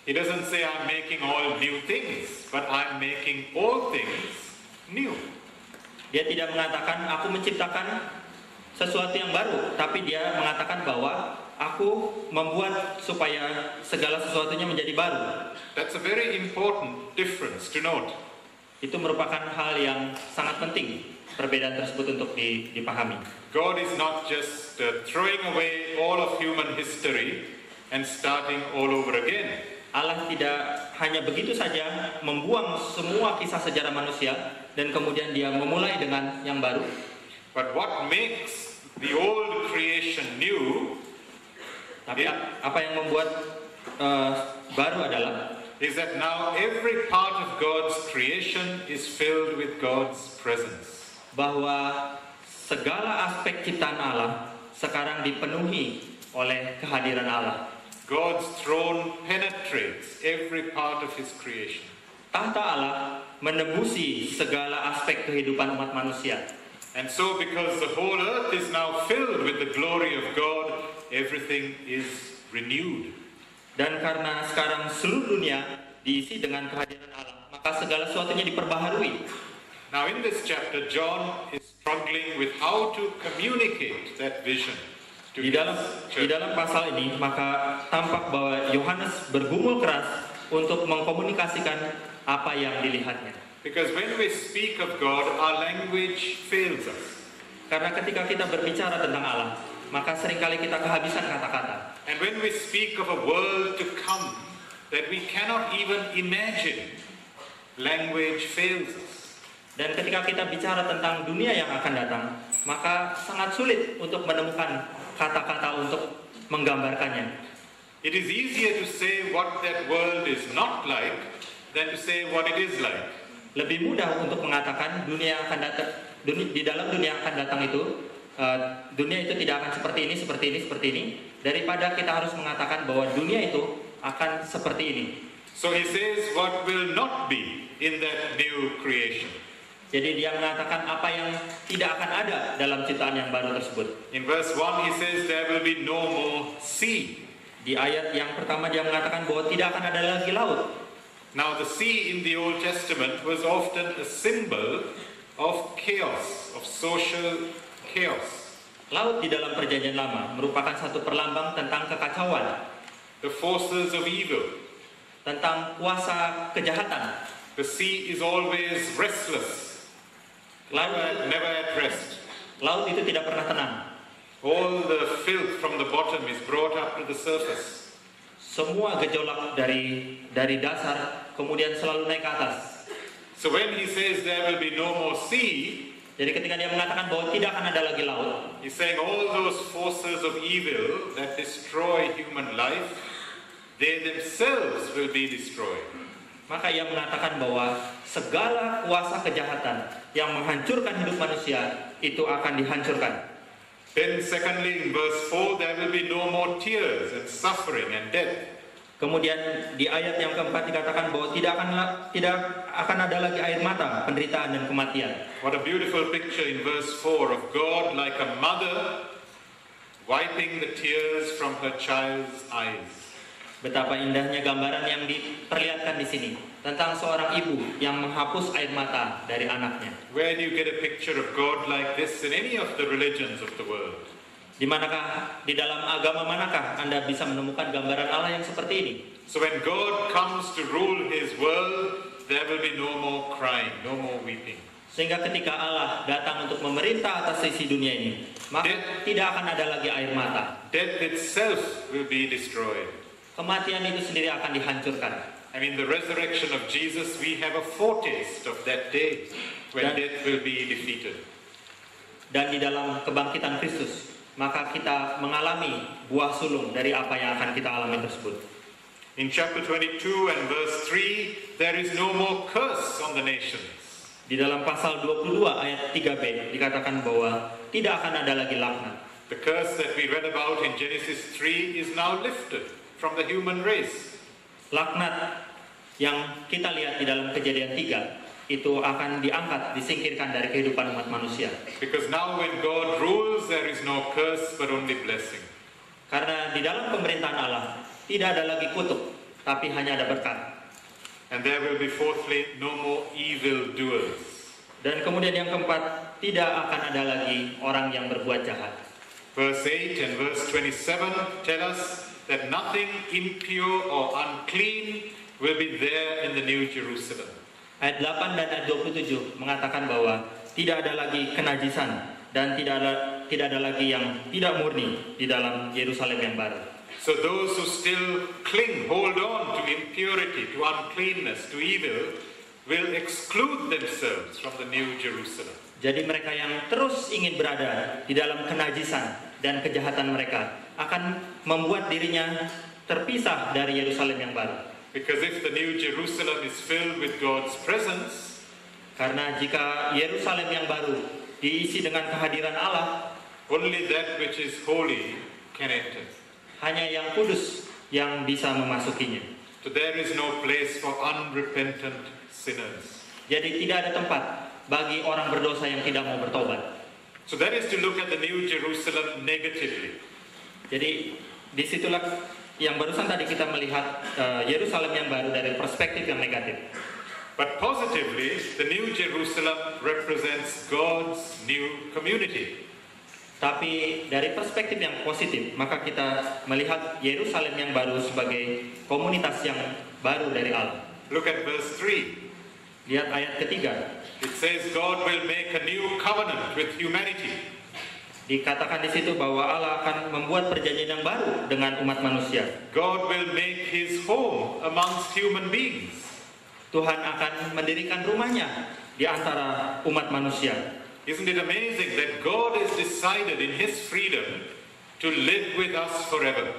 Speaker 2: He doesn't say I'm making all new things, but I'm making all things new.
Speaker 1: Dia tidak mengatakan aku menciptakan sesuatu yang baru, tapi dia mengatakan bahwa aku membuat supaya segala sesuatunya menjadi baru.
Speaker 2: That's a very important difference to note.
Speaker 1: Itu merupakan hal yang sangat penting, perbedaan tersebut untuk dipahami.
Speaker 2: God is not just throwing away all of human history and starting all over again.
Speaker 1: Allah tidak hanya begitu saja membuang semua kisah sejarah manusia dan kemudian dia memulai dengan yang baru.
Speaker 2: But what makes the old creation new,
Speaker 1: Tapi apa yang membuat baru adalah
Speaker 2: is that now every part of God's creation is filled with God's presence.
Speaker 1: Bahwa segala aspek ciptaan Allah sekarang dipenuhi oleh kehadiran Allah.
Speaker 2: God's throne penetrates every part of His creation.
Speaker 1: Tahta Allah menembusi segala aspek kehidupan umat manusia.
Speaker 2: And so because the whole earth is now filled with the glory of God, everything is renewed.
Speaker 1: Dan karena sekarang seluruh dunia diisi dengan kehadiran Allah, maka segala sesuatunya diperbaharui.
Speaker 2: Now in this chapter, John is struggling with how to communicate that vision to
Speaker 1: Di dalam pasal ini, maka tampak bahwa Yohanes bergumul keras untuk mengkomunikasikan apa yang dilihatnya.
Speaker 2: Because when we speak of God, our language fails us.
Speaker 1: Karena ketika kita berbicara tentang Allah, maka seringkali kita kehabisan kata-kata.
Speaker 2: And when we speak of a world to come that we cannot even imagine, language fails us.
Speaker 1: Dan ketika kita bicara tentang dunia yang akan datang, maka sangat sulit untuk menemukan kata-kata untuk menggambarkannya.
Speaker 2: It is easier to say what that world is not like than to say what it is like.
Speaker 1: Lebih mudah untuk mengatakan dunia yang akan datang, di dalam dunia yang akan datang itu, dunia itu tidak akan seperti ini, daripada kita harus mengatakan bahwa dunia itu akan seperti ini.
Speaker 2: So he says what will not be in that new creation.
Speaker 1: Jadi dia mengatakan apa yang tidak akan ada dalam ciptaan yang baru tersebut.
Speaker 2: In verse 1 he says there will be no more sea.
Speaker 1: Di ayat yang pertama dia mengatakan bahwa tidak akan ada lagi laut.
Speaker 2: Now the sea in the Old Testament was often a symbol of chaos, of social chaos.
Speaker 1: Laut di dalam perjanjian lama merupakan satu perlambang tentang kekacauan,
Speaker 2: The forces of evil.
Speaker 1: tentang kuasa kejahatan.
Speaker 2: The sea is always restless, never at rest.
Speaker 1: Laut itu tidak pernah tenang.
Speaker 2: All the filth from the bottom is brought up to the surface.
Speaker 1: Semua gejolak dari dasar kemudian selalu naik ke atas.
Speaker 2: So when he says there will be no more sea,
Speaker 1: Jadi ketika dia mengatakan bahwa tidak akan ada lagi laut,
Speaker 2: he's saying all those forces of evil that destroy human life, they themselves will be destroyed.
Speaker 1: maka ia mengatakan bahwa segala kuasa kejahatan yang menghancurkan hidup manusia itu akan dihancurkan.
Speaker 2: Then secondly, in verse 4, there will be no more tears and suffering and death.
Speaker 1: Kemudian di ayat yang keempat dikatakan bahwa tidak akan ada lagi air mata, penderitaan dan kematian.
Speaker 2: What a beautiful picture in verse 4 of God like a mother wiping the tears from her child's eyes.
Speaker 1: Betapa indahnya gambaran yang diperlihatkan di sini tentang seorang ibu yang menghapus air mata dari anaknya.
Speaker 2: Where do you get a picture of God like this in any of the religions of the world?
Speaker 1: Di dalam agama manakah Anda bisa menemukan gambaran Allah yang seperti ini?
Speaker 2: So when God comes to rule His world, there will be no more crying, no more weeping.
Speaker 1: Sehingga ketika Allah datang untuk memerintah atas sisi dunia ini, maka tidak akan ada lagi air mata.
Speaker 2: Death itself will be destroyed.
Speaker 1: Kematian itu sendiri akan dihancurkan.
Speaker 2: And in the resurrection of Jesus, we have a foretaste of that day when death will be defeated.
Speaker 1: Dan di dalam kebangkitan Kristus, maka kita mengalami buah sulung dari apa yang akan kita alami tersebut.
Speaker 2: In chapter 22 and verse 3, there is no more curse on the nations.
Speaker 1: Di dalam pasal 22 ayat 3b dikatakan bahwa tidak akan ada lagi laknat.
Speaker 2: The curse that we read about in Genesis 3 is now lifted from the human race.
Speaker 1: Laknat yang kita lihat di dalam Kejadian 3 itu akan diangkat, disingkirkan dari kehidupan umat manusia.
Speaker 2: Because now when God rules, there is no curse but only blessing.
Speaker 1: Karena di dalam pemerintahan Allah tidak ada lagi kutuk, tapi hanya ada berkat.
Speaker 2: And there will be fourthly, no more evil doers.
Speaker 1: Dan kemudian yang keempat, tidak akan ada lagi orang yang berbuat jahat.
Speaker 2: Verse 8 and verse 27 tell us that nothing impure or unclean will be there in the New Jerusalem.
Speaker 1: Ayat 8 dan ayat 27 mengatakan bahwa tidak ada lagi kenajisan dan tidak ada lagi yang tidak murni di dalam Yerusalem yang baru.
Speaker 2: So those who still hold on to impurity, to uncleanness, to evil, will exclude themselves from the New Jerusalem.
Speaker 1: Jadi mereka yang terus ingin berada di dalam kenajisan dan kejahatan mereka akan membuat dirinya terpisah dari Yerusalem yang baru.
Speaker 2: Because if the New Jerusalem is filled with God's presence,
Speaker 1: karena jika Yerusalem yang baru diisi dengan kehadiran Allah,
Speaker 2: only that which is holy can enter.
Speaker 1: Hanya yang kudus yang bisa memasukinya.
Speaker 2: So there is no place for unrepentant sinners.
Speaker 1: Jadi tidak ada tempat bagi orang berdosa yang tidak mau bertobat.
Speaker 2: So that is to look at the New Jerusalem negatively.
Speaker 1: Jadi disitulah yang barusan tadi kita melihat Yerusalem yang baru dari perspektif yang negatif.
Speaker 2: But positively, the New Jerusalem represents God's new community.
Speaker 1: Tapi dari perspektif yang positif, maka kita melihat Yerusalem yang baru sebagai komunitas yang baru dari Allah.
Speaker 2: Look at verse 3.
Speaker 1: Lihat ayat ketiga.
Speaker 2: It says God will make a new covenant with humanity.
Speaker 1: Dikatakan di situ bahwa Allah akan membuat perjanjian yang baru dengan umat manusia.
Speaker 2: God will make his home amongst human beings.
Speaker 1: Tuhan akan mendirikan rumahnya di antara umat manusia.
Speaker 2: Isn't it amazing that God has decided in his freedom to live with us forever?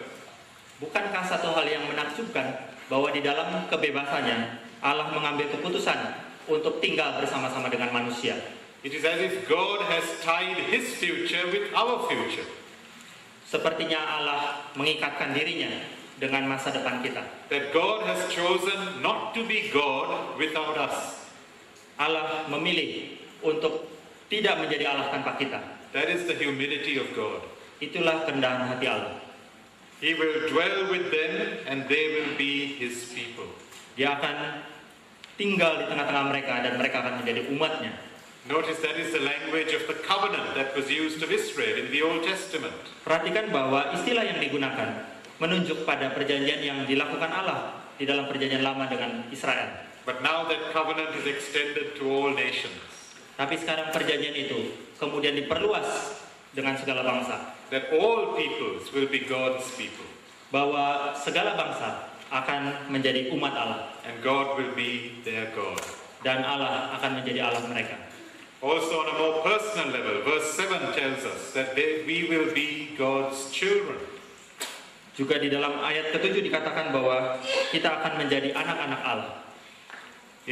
Speaker 1: Bukankah satu hal yang menakjubkan bahwa di dalam kebebasannya Allah mengambil keputusan untuk tinggal bersama-sama dengan manusia?
Speaker 2: It is as if God has tied his future with our future.
Speaker 1: Sepertinya Allah mengikatkan dirinya dengan masa depan kita.
Speaker 2: That God has chosen not to be God without us.
Speaker 1: Allah memilih untuk tidak menjadi Allah tanpa kita.
Speaker 2: That is the humility of God.
Speaker 1: Itulah kerendahan hati Allah.
Speaker 2: He will dwell with them and they will be his people.
Speaker 1: Dia akan tinggal di tengah-tengah mereka dan mereka akan menjadi umatnya.
Speaker 2: Notice that is the language of the covenant that was used of Israel in the Old Testament.
Speaker 1: Perhatikan bahwa istilah yang digunakan menunjuk pada perjanjian yang dilakukan Allah di dalam perjanjian lama dengan Israel.
Speaker 2: But now that covenant is extended to all nations.
Speaker 1: Tapi sekarang perjanjian itu kemudian diperluas dengan segala bangsa.
Speaker 2: That all peoples will be God's people.
Speaker 1: Bahwa segala bangsa akan menjadi umat Allah.
Speaker 2: And God will be their God.
Speaker 1: Dan Allah akan menjadi Allah mereka.
Speaker 2: Also on a more personal level, verse 7 tells us that we will be God's children.
Speaker 1: Juga di dalam ayat ke-7 dikatakan bahwa kita akan menjadi anak-anak Allah.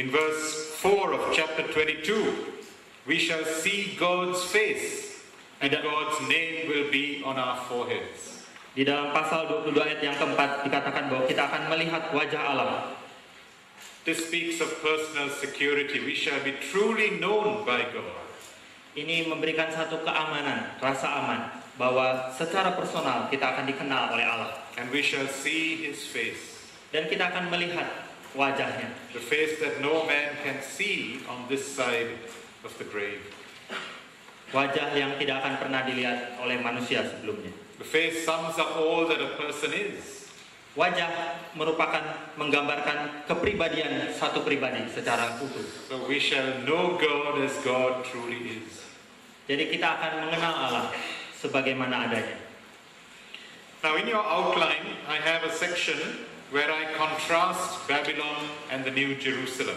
Speaker 2: In verse 4 of chapter 22, we shall see God's face and God's name will be on our foreheads.
Speaker 1: Di dalam pasal 22 ayat yang keempat dikatakan bahwa kita akan melihat wajah Allah.
Speaker 2: This speaks of personal security. We shall be truly known by God.
Speaker 1: Ini memberikan satu keamanan, rasa aman, bahwa secara personal kita akan dikenal oleh Allah.
Speaker 2: And we shall see his face.
Speaker 1: Dan kita akan melihat wajahnya.
Speaker 2: The face that no man can see on this side of the grave.
Speaker 1: Wajah yang tidak akan pernah dilihat oleh manusia sebelumnya.
Speaker 2: The face sums up all that a person is.
Speaker 1: Wajah merupakan menggambarkan kepribadian satu pribadi secara utuh.
Speaker 2: So we shall know God as God truly is.
Speaker 1: Jadi kita akan mengenal Allah sebagaimana adanya.
Speaker 2: Now in your outline, I have a section where I contrast Babylon and the New Jerusalem.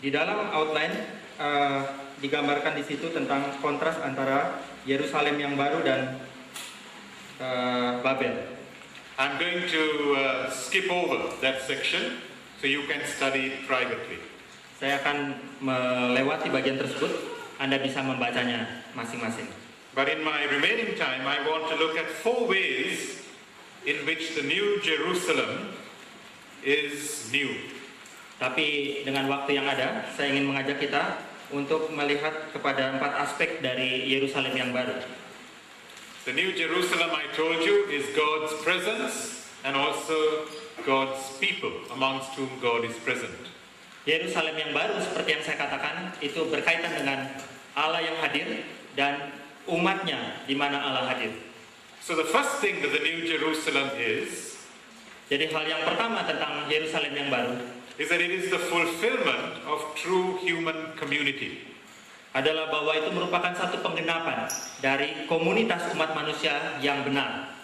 Speaker 1: Di dalam outline digambarkan di situ tentang kontras antara Yerusalem yang baru dan Babel.
Speaker 2: I'm going to skip over that section so you can study it privately.
Speaker 1: Saya akan melewati bagian tersebut, Anda bisa membacanya masing-masing.
Speaker 2: But in my remaining time, I want to look at 4 ways in which the New Jerusalem is new.
Speaker 1: Tapi dengan waktu yang ada, saya ingin mengajak kita untuk melihat kepada 4 aspek dari Yerusalem yang baru.
Speaker 2: The New Jerusalem, I told you, is God's presence and also God's people amongst whom God is present.
Speaker 1: Yerusalem yang baru seperti yang saya katakan itu berkaitan dengan Allah yang hadir dan umatnya di mana Allah hadir.
Speaker 2: So the first thing that the New Jerusalem is
Speaker 1: Jadi hal yang pertama tentang Yerusalem yang baru
Speaker 2: is that it is the fulfillment of true human community.
Speaker 1: adalah bahwa itu merupakan satu penggenapan dari komunitas umat manusia yang benar.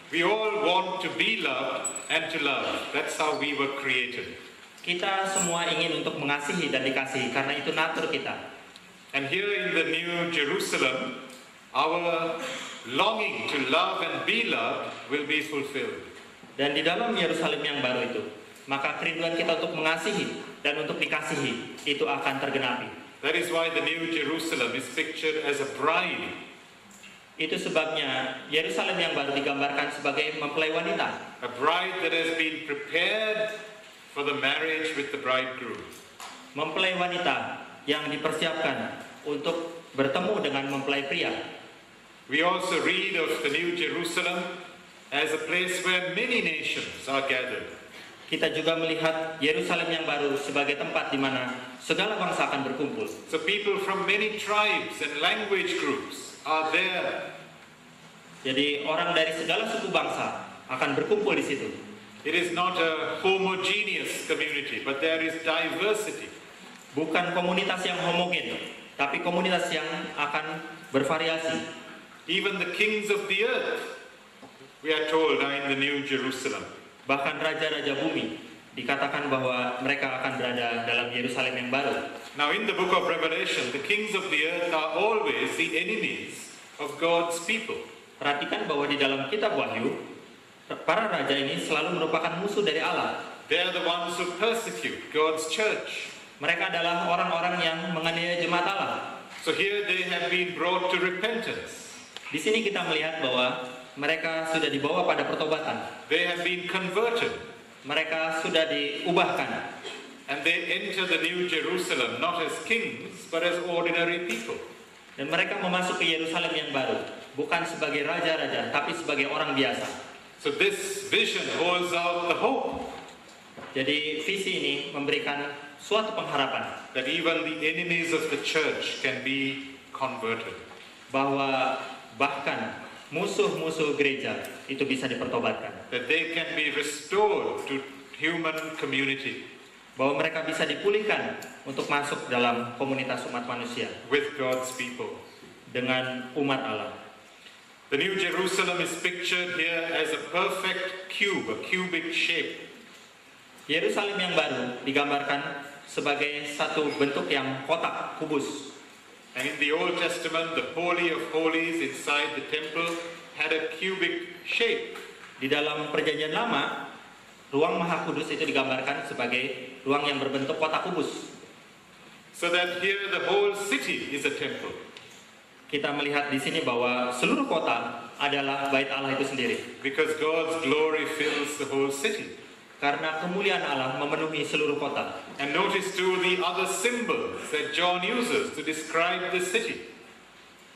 Speaker 2: We all want to be loved and to love. That's how we were created.
Speaker 1: Kita semua ingin untuk mengasihi dan dikasihi karena itu natur kita.
Speaker 2: And here in the New Jerusalem, our longing to love and be loved will be fulfilled.
Speaker 1: Dan di dalam Yerusalem yang baru itu, maka kerinduan kita untuk mengasihi dan untuk dikasihi itu akan tergenapi.
Speaker 2: That is why the New Jerusalem is pictured as a bride.
Speaker 1: Itu sebabnya Yerusalem yang baru digambarkan sebagai mempelai wanita.
Speaker 2: A bride that has been prepared for the marriage with the bridegroom.
Speaker 1: Mempelai wanita yang dipersiapkan untuk bertemu dengan mempelai pria.
Speaker 2: We also read of the New Jerusalem as a place where many nations are gathered.
Speaker 1: Kita juga melihat Yerusalem yang baru sebagai tempat di mana segala bangsa akan berkumpul.
Speaker 2: So people from many tribes and language groups are there.
Speaker 1: Jadi orang dari segala suku bangsa akan berkumpul di situ.
Speaker 2: It is not a homogeneous community, but there is diversity.
Speaker 1: Bukan komunitas yang homogen, tapi komunitas yang akan bervariasi.
Speaker 2: Even the kings of the earth, we are told, are in the New Jerusalem.
Speaker 1: Bahkan raja-raja bumi dikatakan bahwa mereka akan berada dalam Yerusalem yang baru.
Speaker 2: Now in the book of Revelation, the kings of the earth are always the enemies of God's people.
Speaker 1: Perhatikan bahwa di dalam kitab Wahyu, para raja ini selalu merupakan musuh dari Allah.
Speaker 2: They are the ones who persecute God's church.
Speaker 1: Mereka adalah orang-orang yang menganiaya jemaat Allah.
Speaker 2: So here they have been brought to repentance.
Speaker 1: Di sini kita melihat bahwa mereka sudah dibawa pada pertobatan.
Speaker 2: They have been converted.
Speaker 1: Mereka sudah diubahkan.
Speaker 2: And they enter the New Jerusalem not as kings, but as ordinary people.
Speaker 1: Dan mereka memasuki Yerusalem yang baru, bukan sebagai raja-raja, tapi sebagai orang biasa.
Speaker 2: So this vision holds out the hope
Speaker 1: Jadi visi ini memberikan suatu pengharapan
Speaker 2: that even the enemies of the church can be converted.
Speaker 1: bahwa bahkan musuh-musuh gereja itu bisa dipertobatkan.
Speaker 2: That they can be restored to human community
Speaker 1: Bahwa mereka bisa dipulihkan untuk masuk dalam komunitas umat manusia
Speaker 2: with God's people.
Speaker 1: dengan umat Allah.
Speaker 2: The New Jerusalem is pictured here as a perfect cube, a cubic shape.
Speaker 1: Yerusalem yang baru digambarkan sebagai satu bentuk yang kotak, kubus.
Speaker 2: And in the Old Testament, the Holy of Holies inside the temple had a cubic shape.
Speaker 1: Di dalam Perjanjian Lama, ruang Maha Kudus itu digambarkan sebagai ruang yang berbentuk kotak kubus.
Speaker 2: So that here the whole city is a temple.
Speaker 1: Kita melihat di sini bahwa seluruh kota adalah bait Allah itu sendiri.
Speaker 2: Because God's glory fills the whole city.
Speaker 1: Karena kemuliaan Allah memenuhi seluruh kota.
Speaker 2: And notice too the other symbols that John uses to describe the city.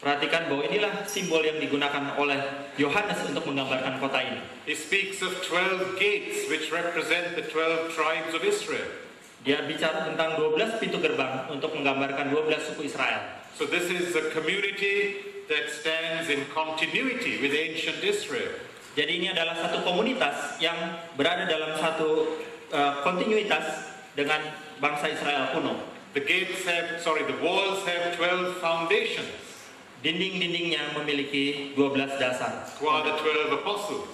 Speaker 1: Perhatikan bahwa inilah simbol yang digunakan oleh Yohanes untuk menggambarkan kota ini.
Speaker 2: He speaks of 12 gates which represent the 12 tribes of Israel.
Speaker 1: Dia bicara tentang 12 pintu gerbang untuk menggambarkan 12 suku Israel.
Speaker 2: So this is a community that stands in continuity with ancient Israel.
Speaker 1: Jadi ini adalah satu komunitas yang berada dalam satu kontinuitas dengan bangsa Israel kuno.
Speaker 2: The walls have 12 foundations.
Speaker 1: Dinding-dindingnya memiliki 12 dasar.
Speaker 2: Who are the 12 apostles?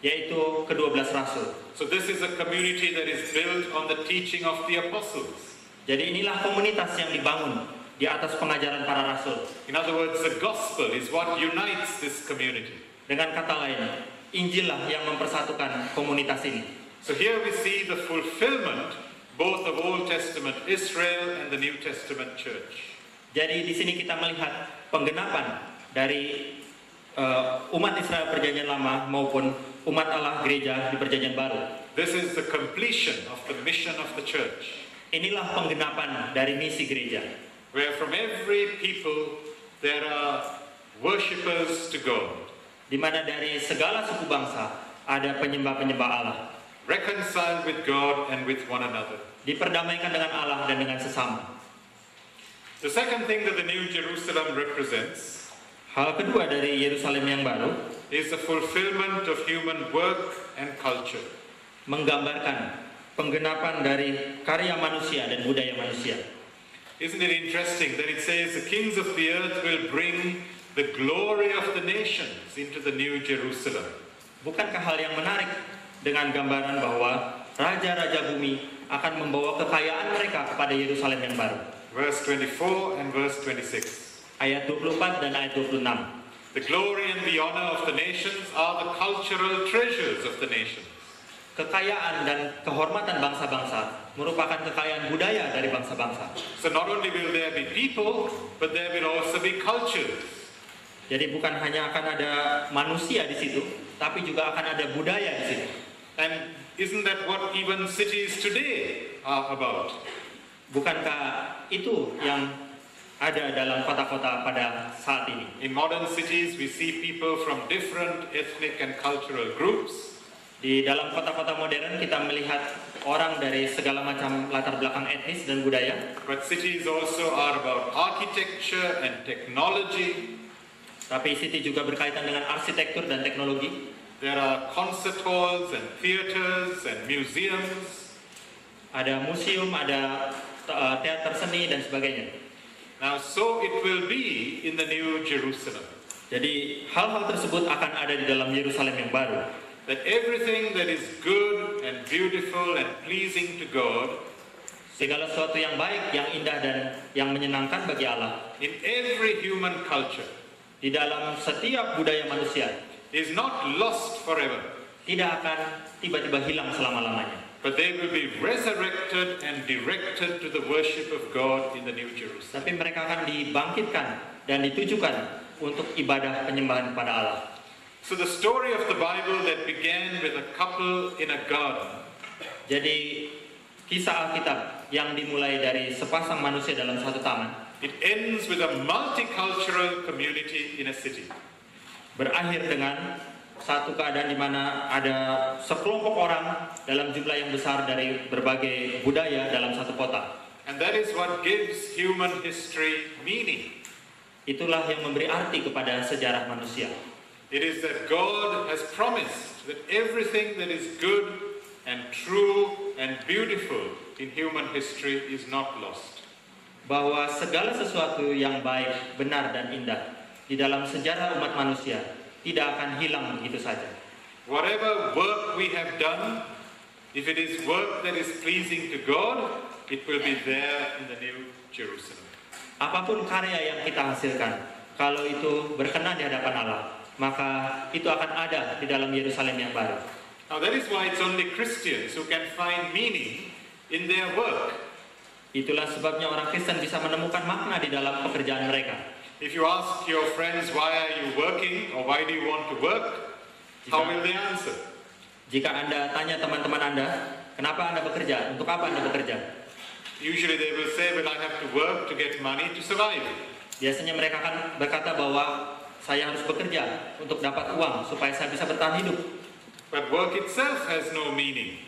Speaker 1: yaitu ke-12 rasul.
Speaker 2: So this is a community that is built on the teaching of the apostles.
Speaker 1: Jadi inilah komunitas yang dibangun di atas pengajaran para rasul.
Speaker 2: In other words, the gospel is what unites this community.
Speaker 1: Dengan kata lain, Injil lah yang mempersatukan komunitas ini.
Speaker 2: So here we see the fulfillment both of Old Testament Israel and the New Testament church.
Speaker 1: Jadi di sini kita melihat penggenapan dari umat Israel perjanjian lama maupun umat Allah gereja di perjanjian baru.
Speaker 2: This is the completion of the mission of the church.
Speaker 1: Inilah penggenapan dari misi gereja.
Speaker 2: Where from every people there are worshippers to God.
Speaker 1: Di mana dari segala suku bangsa ada penyembah-penyembah Allah.
Speaker 2: Reconciled with God and with one another.
Speaker 1: Diperdamaikan dengan Allah dan dengan sesama.
Speaker 2: The second thing that the New Jerusalem represents,
Speaker 1: hal kedua dari Yerusalem yang baru,
Speaker 2: is the fulfillment of human work and culture.
Speaker 1: Menggambarkan penggenapan dari karya manusia dan budaya manusia.
Speaker 2: Isn't it interesting that it says the kings of the earth will bring the glory of the nations into the New Jerusalem?
Speaker 1: Bukankah hal yang menarik dengan gambaran bahwa raja-raja bumi akan membawa kekayaan mereka kepada Yerusalem yang baru?
Speaker 2: Verse 24 and verse 26.
Speaker 1: Ayat 24 dan ayat 26.
Speaker 2: The glory and the honor of the nations are the cultural treasures of the nations.
Speaker 1: Kekayaan dan kehormatan bangsa-bangsa merupakan kekayaan budaya dari bangsa-bangsa.
Speaker 2: So not only will there be people, but there will also be cultures.
Speaker 1: Jadi bukan hanya akan ada manusia di situ, tapi juga akan ada budaya di situ.
Speaker 2: And isn't that what even cities today are about?
Speaker 1: Bukankah itu yang ada dalam kota-kota pada saat ini?
Speaker 2: In modern cities, we see people from different ethnic and cultural groups.
Speaker 1: Di dalam kota-kota modern kita melihat orang dari segala macam latar belakang etnis dan budaya.
Speaker 2: But cities also are about architecture and technology.
Speaker 1: Tapi city juga berkaitan dengan arsitektur dan teknologi.
Speaker 2: There are concert halls and theaters and museums.
Speaker 1: Ada museum, ada teater seni dan sebagainya.
Speaker 2: Now, so it will be in the New Jerusalem.
Speaker 1: Jadi hal-hal tersebut akan ada di dalam Yerusalem yang baru.
Speaker 2: That everything that is good and beautiful and pleasing to God,
Speaker 1: segala sesuatu yang baik, yang indah dan yang menyenangkan bagi Allah,
Speaker 2: in every human culture,
Speaker 1: di dalam setiap budaya manusia,
Speaker 2: is not lost forever.
Speaker 1: Tidak akan tiba-tiba hilang selama-lamanya.
Speaker 2: But they will be resurrected and directed to the worship of God in the New Jerusalem.
Speaker 1: Tapi mereka akan dibangkitkan dan ditujukan untuk ibadah penyembahan kepada Allah.
Speaker 2: So the story of the Bible that began with a couple in a garden.
Speaker 1: Jadi kisah Alkitab yang dimulai dari sepasang manusia dalam satu taman,
Speaker 2: it ends with a multicultural community in a city.
Speaker 1: Berakhir dengan satu keadaan di mana ada sekelompok orang dalam jumlah yang besar dari berbagai budaya dalam satu kota.
Speaker 2: And that is what gives human history meaning.
Speaker 1: Itulah yang memberi arti kepada sejarah manusia.
Speaker 2: It is that God has promised that everything that is good and true and beautiful in human history is not lost.
Speaker 1: Bahwa segala sesuatu yang baik, benar dan indah di dalam sejarah umat manusia tidak akan hilang begitu saja.
Speaker 2: Whatever work we have done, if it is work that is pleasing to God, it will be there in the New Jerusalem.
Speaker 1: Apapun karya yang kita hasilkan, kalau itu berkenan di hadapan Allah, maka itu akan ada di dalam Yerusalem yang baru.
Speaker 2: Now that is why it's only Christians who can find meaning in their work.
Speaker 1: Itulah sebabnya orang Kristen bisa menemukan makna di dalam pekerjaan mereka.
Speaker 2: If you ask your friends, why are you working or why do you want to work, how will they answer?
Speaker 1: Jika Anda tanya teman-teman Anda, kenapa Anda bekerja? Untuk apa Anda bekerja?
Speaker 2: Usually they will say, well, I have to work to get money to survive.
Speaker 1: Biasanya mereka akan berkata bahwa saya harus bekerja untuk dapat uang supaya saya bisa bertahan hidup.
Speaker 2: But work itself has no meaning.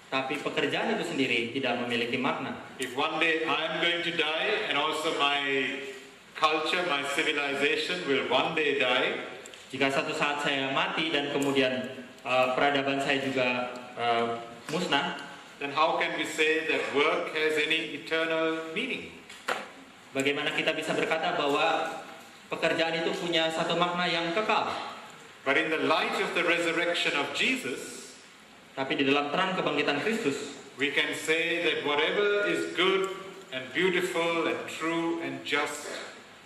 Speaker 1: Tapi pekerjaan itu sendiri tidak memiliki makna.
Speaker 2: If one day I am going to die and also my culture, my civilization will one day die,
Speaker 1: jika satu saat saya mati dan kemudian peradaban saya juga musnah,
Speaker 2: then how can we say that work has any eternal meaning?
Speaker 1: Bagaimana kita bisa berkata bahwa pekerjaan itu punya satu makna yang kekal?
Speaker 2: But in the light of the resurrection of Jesus,
Speaker 1: Tapi di dalam terang kebangkitan Kristus,
Speaker 2: we can say that whatever is good and beautiful and true and just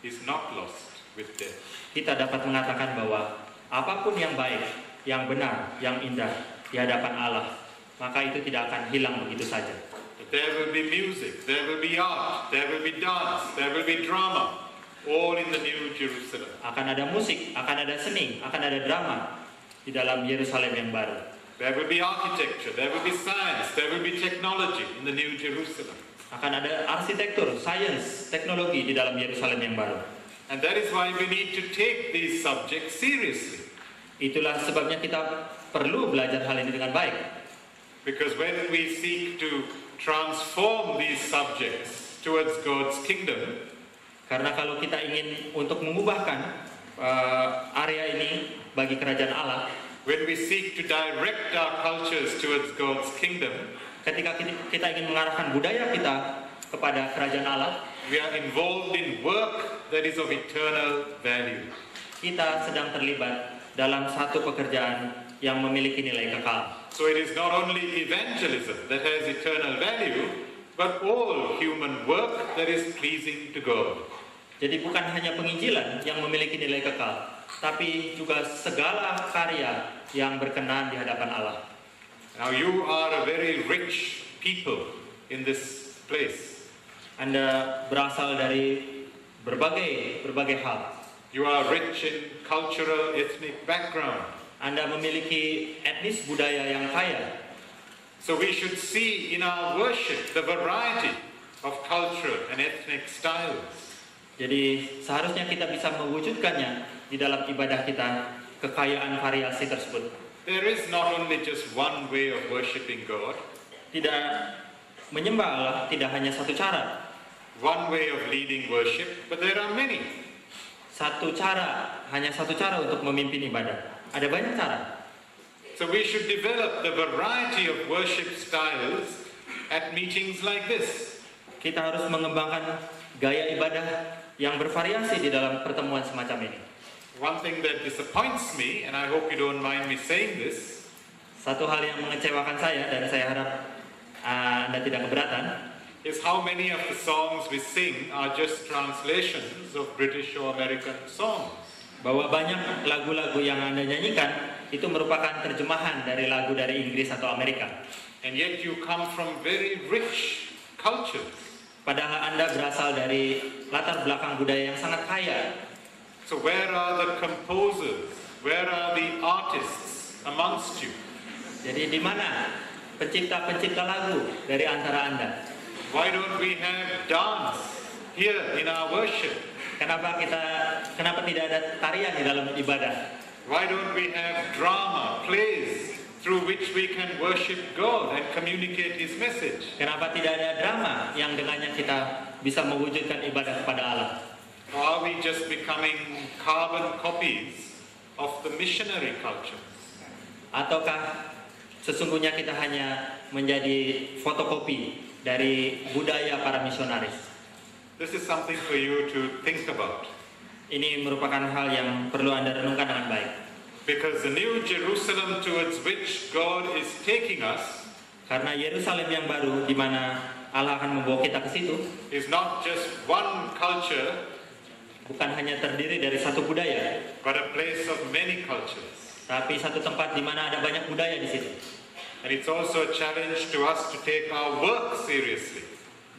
Speaker 2: is not lost with death.
Speaker 1: kita dapat mengatakan bahwa apapun yang baik, yang benar, yang indah di hadapan Allah, maka itu tidak akan hilang begitu saja.
Speaker 2: But there will be music, there will be art, there will be dance, there will be drama, all in the New Jerusalem.
Speaker 1: Akan ada musik, akan ada seni, akan ada drama di dalam Yerusalem yang baru.
Speaker 2: There will be architecture, there will be science, there will be technology in the New Jerusalem.
Speaker 1: Akan ada arsitektur, sains, teknologi di dalam Yerusalem yang baru.
Speaker 2: And that is why we need to take these subjects seriously.
Speaker 1: Itulah sebabnya kita perlu belajar hal ini dengan baik.
Speaker 2: Because when we seek to transform these subjects towards God's kingdom,
Speaker 1: Karena kalau kita ingin untuk mengubahkan area ini bagi kerajaan Allah,
Speaker 2: when we seek to direct our cultures towards God's kingdom,
Speaker 1: ketika kita ingin mengarahkan budaya kita kepada kerajaan Allah,
Speaker 2: we are involved in work that is of eternal value.
Speaker 1: kita sedang terlibat dalam satu pekerjaan yang memiliki nilai kekal.
Speaker 2: So it is not only evangelism that has eternal value, but all human work that is pleasing to God.
Speaker 1: Jadi bukan hanya penginjilan yang memiliki nilai kekal, tapi juga segala karya yang berkenan di hadapan Allah.
Speaker 2: Now you are a very rich people in this place.
Speaker 1: Anda berasal dari berbagai hal.
Speaker 2: You are rich in cultural, ethnic background.
Speaker 1: Anda memiliki etnis budaya yang kaya.
Speaker 2: So we should see in our worship the variety of cultural and ethnic styles.
Speaker 1: Jadi seharusnya kita bisa mewujudkannya di dalam ibadah kita, kekayaan variasi tersebut.
Speaker 2: There is not only just one way of worshiping God,
Speaker 1: Tidak menyembah Allah tidak hanya satu cara,
Speaker 2: one way of leading worship, but there are many.
Speaker 1: hanya satu cara untuk memimpin ibadah. Ada banyak cara.
Speaker 2: So we should develop the variety of worship styles at meetings like this.
Speaker 1: Kita harus mengembangkan gaya ibadah yang bervariasi di dalam pertemuan semacam ini.
Speaker 2: One thing that disappoints me, and I hope you don't mind me saying this,
Speaker 1: Satu hal yang mengecewakan saya dan saya harap Anda tidak keberatan,
Speaker 2: is how many of the songs we sing are just translations of British or American songs.
Speaker 1: bahwa banyak lagu-lagu yang Anda nyanyikan itu merupakan terjemahan dari lagu dari Inggris atau Amerika.
Speaker 2: And yet you come from very rich cultures.
Speaker 1: Padahal Anda berasal dari latar belakang budaya yang sangat kaya.
Speaker 2: So where are the composers? Where are the artists amongst you?
Speaker 1: Jadi di mana pencipta-pencipta lagu dari antara Anda?
Speaker 2: Why don't we have dance here in our worship?
Speaker 1: Kenapa tidak ada tarian di dalam ibadah?
Speaker 2: Why don't we have drama, plays through which we can worship God and communicate His message?
Speaker 1: Kenapa tidak ada drama yang dengannya kita bisa mewujudkan ibadah kepada Allah?
Speaker 2: Or are we just becoming carbon copies of the missionary culture?
Speaker 1: Ataukah sesungguhnya kita hanya menjadi fotokopi dari budaya para misionaris?
Speaker 2: This is something for you to think about.
Speaker 1: Ini merupakan hal yang perlu Anda renungkan dengan baik.
Speaker 2: Because the new Jerusalem towards which God is taking us
Speaker 1: Karena Yerusalem yang baru di mana Allah akan membawa kita ke situ
Speaker 2: is not just one culture,
Speaker 1: bukan hanya terdiri dari satu budaya,
Speaker 2: but a place of many cultures.
Speaker 1: tapi satu tempat di mana ada banyak budaya di situ.
Speaker 2: And it's also a challenge to us to take our work seriously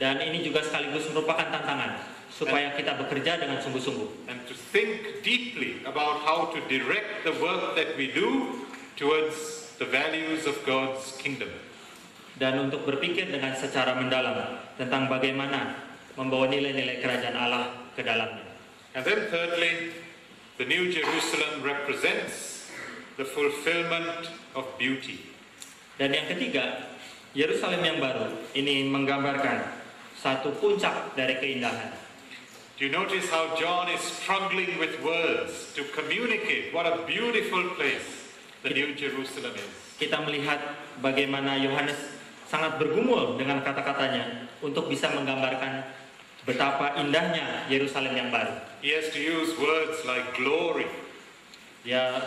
Speaker 1: Dan ini juga sekaligus merupakan tantangan supaya kita bekerja dengan sungguh-sungguh
Speaker 2: and to think deeply about how to direct the work that we do towards the values of God's kingdom.
Speaker 1: dan untuk berpikir dengan secara mendalam tentang bagaimana membawa nilai-nilai kerajaan Allah ke dalamnya.
Speaker 2: And then thirdly, the New Jerusalem represents the fulfillment of beauty.
Speaker 1: Dan yang ketiga, Yerusalem yang baru ini menggambarkan satu puncak dari keindahan.
Speaker 2: Do you notice how John is struggling with words to communicate what a beautiful place the New Jerusalem is?
Speaker 1: Kita melihat bagaimana Yohanes sangat bergumul dengan kata-katanya untuk bisa menggambarkan betapa indahnya Yerusalem yang baru.
Speaker 2: He has to use words like glory,
Speaker 1: Dia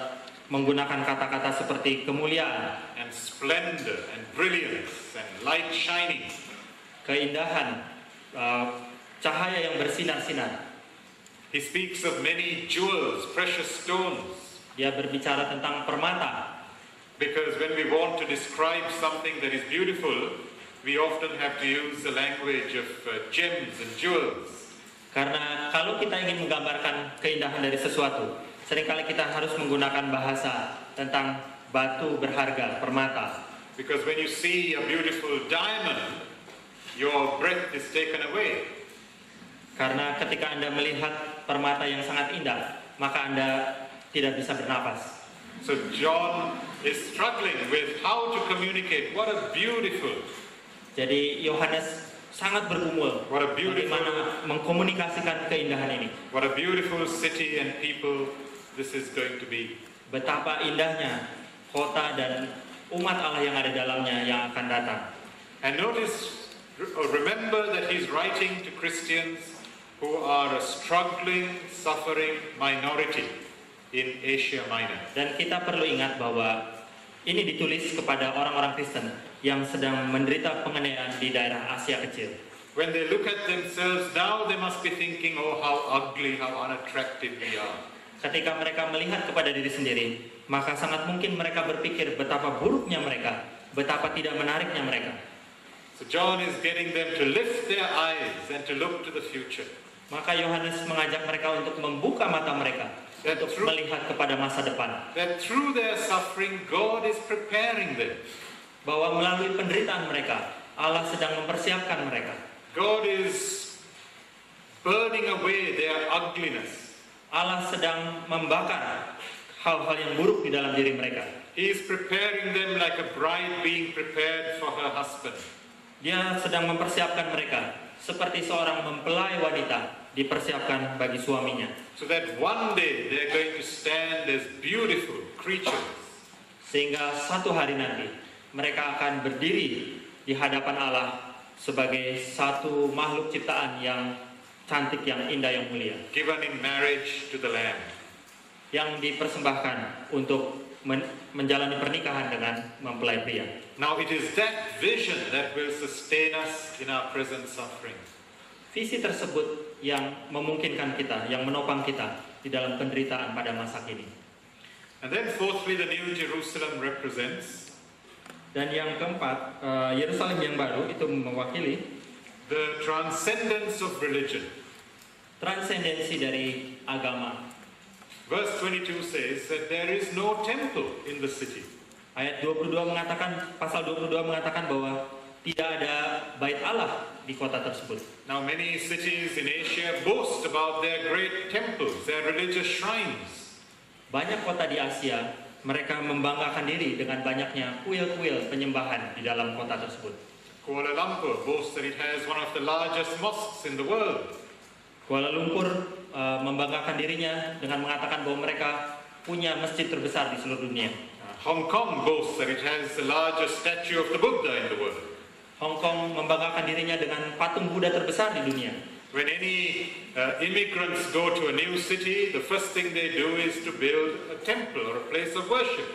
Speaker 1: menggunakan kata-kata seperti kemuliaan,
Speaker 2: and splendor and brilliance and light shining.
Speaker 1: keindahan, cahaya yang bersinar-sinar.
Speaker 2: He speaks of many jewels, precious stones,
Speaker 1: Dia berbicara tentang permata.
Speaker 2: because when we want to describe something that is beautiful, we often have to use the language of gems and jewels.
Speaker 1: Karena kalau kita ingin menggambarkan keindahan dari sesuatu, seringkali kita harus menggunakan bahasa tentang batu berharga, permata.
Speaker 2: Because when you see a beautiful diamond, your breath is taken away.
Speaker 1: Karena ketika Anda melihat permata yang sangat indah, maka Anda tidak bisa bernapas.
Speaker 2: So John is struggling with how to communicate. What a beautiful,
Speaker 1: Jadi Yohanes sangat bergumul
Speaker 2: what a beautiful,
Speaker 1: bagaimana mengkomunikasikan keindahan ini.
Speaker 2: what a beautiful city and people this is going to be.
Speaker 1: Betapa indahnya kota dan umat Allah yang ada dalamnya yang akan datang.
Speaker 2: And notice, remember that he's writing to Christians who are a struggling, suffering minority in Asia Minor.
Speaker 1: Dan kita perlu ingat bahwa ini ditulis kepada orang-orang Kristen yang sedang menderita penganiayaan di daerah Asia Kecil.
Speaker 2: When they look at themselves now, they must be thinking, oh, how ugly, how unattractive we are.
Speaker 1: Ketika mereka melihat kepada diri sendiri, maka sangat mungkin mereka berpikir betapa buruknya mereka, betapa tidak menariknya mereka.
Speaker 2: So John is getting them to lift their eyes and to look to the future.
Speaker 1: Maka Yohanes mengajak mereka untuk membuka mata mereka, untuk melihat kepada masa depan.
Speaker 2: That through their suffering, God is preparing them.
Speaker 1: Bahwa melalui penderitaan mereka, Allah sedang mempersiapkan mereka.
Speaker 2: God is burning away their ugliness.
Speaker 1: Allah sedang membakar hal-hal yang buruk di dalam diri mereka.
Speaker 2: He is preparing them like a bride being prepared for her husband.
Speaker 1: Dia sedang mempersiapkan mereka seperti seorang mempelai wanita dipersiapkan bagi suaminya.
Speaker 2: So that one day they're going to stand as beautiful creatures.
Speaker 1: Sehingga satu hari nanti mereka akan berdiri di hadapan Allah sebagai satu makhluk ciptaan yang cantik, yang indah, yang mulia.
Speaker 2: Given in marriage to the Lamb.
Speaker 1: Yang dipersembahkan untuk menjalani pernikahan dengan mempelai pria.
Speaker 2: Now it is that vision that will sustain us in our present suffering.
Speaker 1: Visi tersebut yang memungkinkan kita, yang menopang kita di dalam penderitaan pada masa kini.
Speaker 2: And then fourthly, the New Jerusalem represents
Speaker 1: dan yang keempat, Yerusalem yang baru itu mewakili
Speaker 2: the transcendence of religion.
Speaker 1: Transendensi dari agama.
Speaker 2: Verse 22 says that there is no temple in the city.
Speaker 1: Ayat 22 mengatakan, pasal 22 mengatakan bahwa tidak ada bait Allah di kota tersebut.
Speaker 2: Now many cities in Asia boast about their great temples, their religious shrines.
Speaker 1: Banyak kota di Asia, mereka membanggakan diri dengan banyaknya kuil-kuil penyembahan di dalam kota tersebut.
Speaker 2: Kuala Lumpur boasts that it has one of the largest mosques in the world.
Speaker 1: Kuala Lumpur membanggakan dirinya dengan mengatakan bahwa mereka punya masjid terbesar di seluruh dunia.
Speaker 2: Hong Kong boasts that it has the largest statue of the Buddha in the world.
Speaker 1: Hong Kong membanggakan dirinya dengan patung Buddha terbesar di dunia.
Speaker 2: When any immigrants go to a new city, the first thing they do is to build a temple or a place of worship.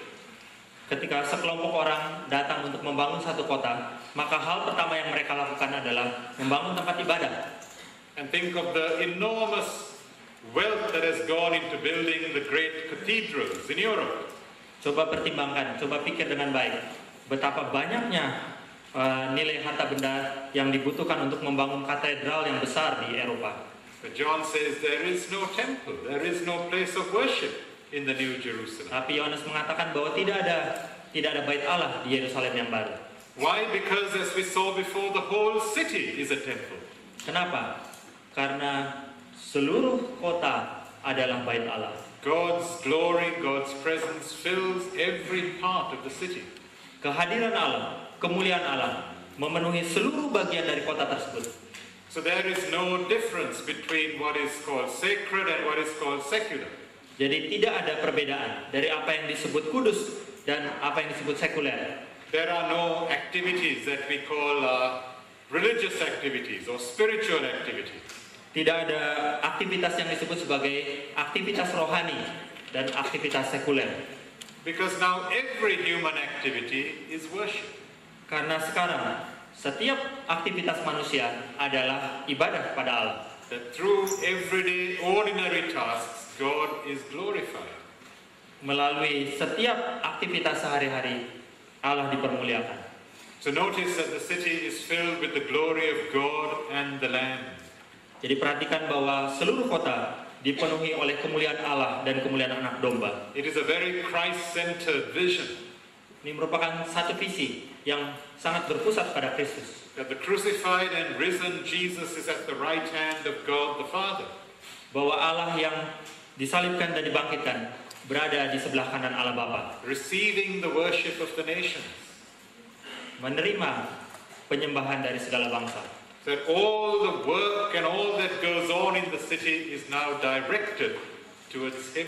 Speaker 1: Ketika sekelompok orang datang untuk membangun satu kota, maka hal pertama yang mereka lakukan adalah membangun tempat ibadah.
Speaker 2: And think of the enormous wealth that has gone into building the great cathedrals in Europe.
Speaker 1: Coba pertimbangkan, coba pikir dengan baik, betapa banyaknya nilai harta benda yang dibutuhkan untuk membangun katedral yang besar di Eropa.
Speaker 2: But John says there is no temple, there is no place of worship in the New Jerusalem.
Speaker 1: Tapi Yohanes mengatakan bahwa tidak ada bait Allah di Yerusalem yang baru.
Speaker 2: Why? Because as we saw before, the whole city is a temple.
Speaker 1: Kenapa? Karena seluruh kota adalah bait Allah.
Speaker 2: God's glory, God's presence fills every part of the city.
Speaker 1: Kehadiran Allah, kemuliaan Allah memenuhi seluruh bagian dari kota tersebut.
Speaker 2: So there is no difference between what is called sacred and what is called secular.
Speaker 1: Jadi tidak ada perbedaan dari apa yang disebut kudus dan apa yang disebut sekuler.
Speaker 2: There are no activities that we call religious activities or spiritual activities.
Speaker 1: Tidak ada aktivitas yang disebut sebagai aktivitas rohani dan aktivitas sekuler.
Speaker 2: Because now every human activity is worship.
Speaker 1: Karena sekarang setiap aktivitas manusia adalah ibadah kepada Allah.
Speaker 2: That through everyday ordinary tasks, God is glorified.
Speaker 1: Melalui setiap aktivitas sehari-hari, Allah dipermuliakan.
Speaker 2: So notice that the city is filled with the glory of God and the Lamb.
Speaker 1: Jadi perhatikan bahwa seluruh kota dipenuhi oleh kemuliaan Allah dan kemuliaan anak domba.
Speaker 2: It is a very Christ-centered vision.
Speaker 1: Ini merupakan satu visi yang sangat berpusat pada Kristus.
Speaker 2: That the crucified and risen Jesus is at the right hand of God the Father.
Speaker 1: Bahwa Allah yang disalibkan dan dibangkitkan berada di sebelah kanan Allah Bapa.
Speaker 2: Receiving the worship of the nations.
Speaker 1: Menerima penyembahan dari segala bangsa.
Speaker 2: That all the work and all that goes on in the city is now directed towards Him.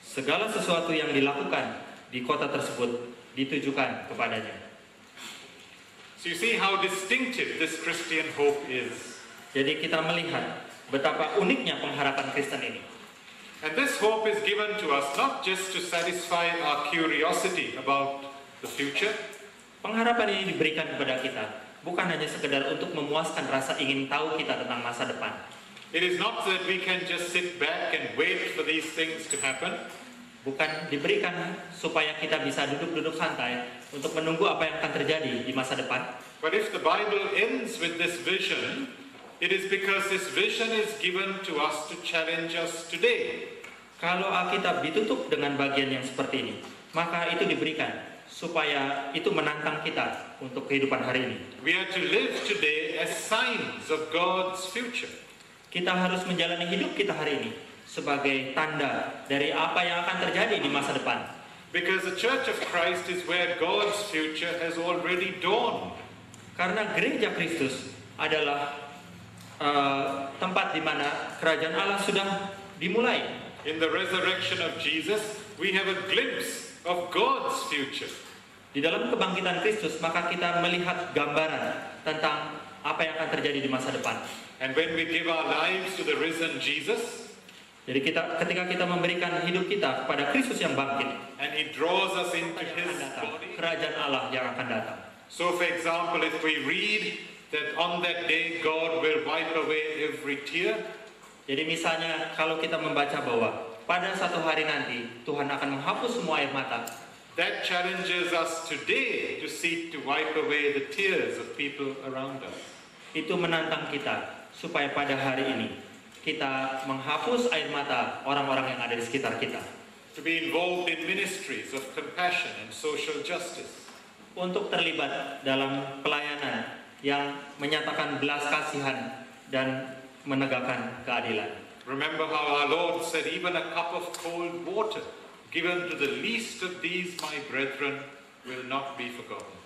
Speaker 1: Segala sesuatu yang dilakukan di kota tersebut ditujukan kepadanya.
Speaker 2: So you see how distinctive this Christian hope is.
Speaker 1: Jadi kita melihat betapa uniknya pengharapan Kristen ini.
Speaker 2: And this hope is given to us not just to satisfy our curiosity about the future.
Speaker 1: Pengharapan ini diberikan kepada kita bukan hanya sekedar untuk memuaskan rasa ingin tahu kita tentang masa depan.
Speaker 2: It is not that we can just sit back and wait for these things to happen.
Speaker 1: Bukan diberikan supaya kita bisa duduk-duduk santai untuk menunggu apa yang akan terjadi di masa depan.
Speaker 2: But if the Bible ends with this vision, it is because this vision is given to us to challenge us today.
Speaker 1: Kalau Alkitab ditutup dengan bagian yang seperti ini, maka itu diberikan supaya itu menantang kita untuk kehidupan hari ini.
Speaker 2: We are to live today as signs of God's future.
Speaker 1: Kita harus menjalani hidup kita hari ini sebagai tanda dari apa yang akan terjadi di masa depan.
Speaker 2: Because the Church of Christ is where God's future has already dawned.
Speaker 1: Karena gereja Kristus adalah tempat di mana kerajaan Allah sudah dimulai.
Speaker 2: In the resurrection of Jesus, we have a glimpse of God's future.
Speaker 1: Di dalam kebangkitan Kristus, maka kita melihat gambaran tentang apa yang akan terjadi di masa depan.
Speaker 2: And when we give our lives to the risen Jesus,
Speaker 1: jadi ketika kita memberikan hidup kita kepada Kristus yang bangkit,
Speaker 2: and He draws us into His
Speaker 1: datang,
Speaker 2: body.
Speaker 1: kerajaan Allah yang akan datang.
Speaker 2: So for example, if we read that on that day God will wipe away every tear,
Speaker 1: jadi misalnya kalau kita membaca bahwa pada satu hari nanti Tuhan akan menghapus semua air mata,
Speaker 2: that challenges us today to seek to wipe away the tears of people around us.
Speaker 1: Itu menantang kita supaya pada hari ini kita menghapus air mata orang-orang yang ada di sekitar kita.
Speaker 2: To be involved in ministries of compassion and social justice.
Speaker 1: Untuk terlibat dalam pelayanan yang menyatakan belas kasihan dan menegakkan keadilan.
Speaker 2: Remember how our Lord said, even a cup of cold water given to the least of these my brethren will not be forgotten.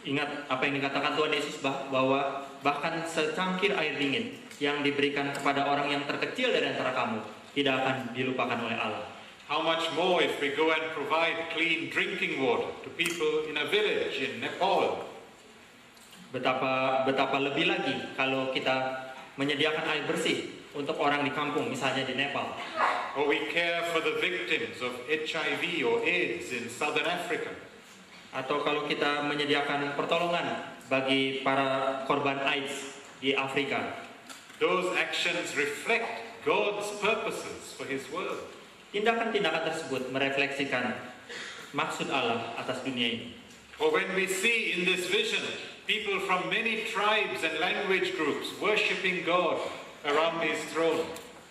Speaker 1: Ingat apa yang dikatakan Tuhan Yesus bahwa bahkan secangkir air dingin yang diberikan kepada orang yang terkecil dari antara kamu tidak akan dilupakan oleh Allah.
Speaker 2: How much more if we go and provide clean drinking water to people in a village in Nepal.
Speaker 1: Betapa lebih lagi kalau kita menyediakan air bersih untuk orang di kampung, misalnya di Nepal.
Speaker 2: Or we care for the victims of HIV or AIDS in Southern Africa.
Speaker 1: Atau kalau kita menyediakan pertolongan bagi para korban AIDS di Afrika.
Speaker 2: Those actions reflect God's purposes for His world.
Speaker 1: Tindakan-tindakan tersebut merefleksikan maksud Allah atas dunia ini.
Speaker 2: Or when we see in this vision people from many tribes and language groups worshiping God around His throne.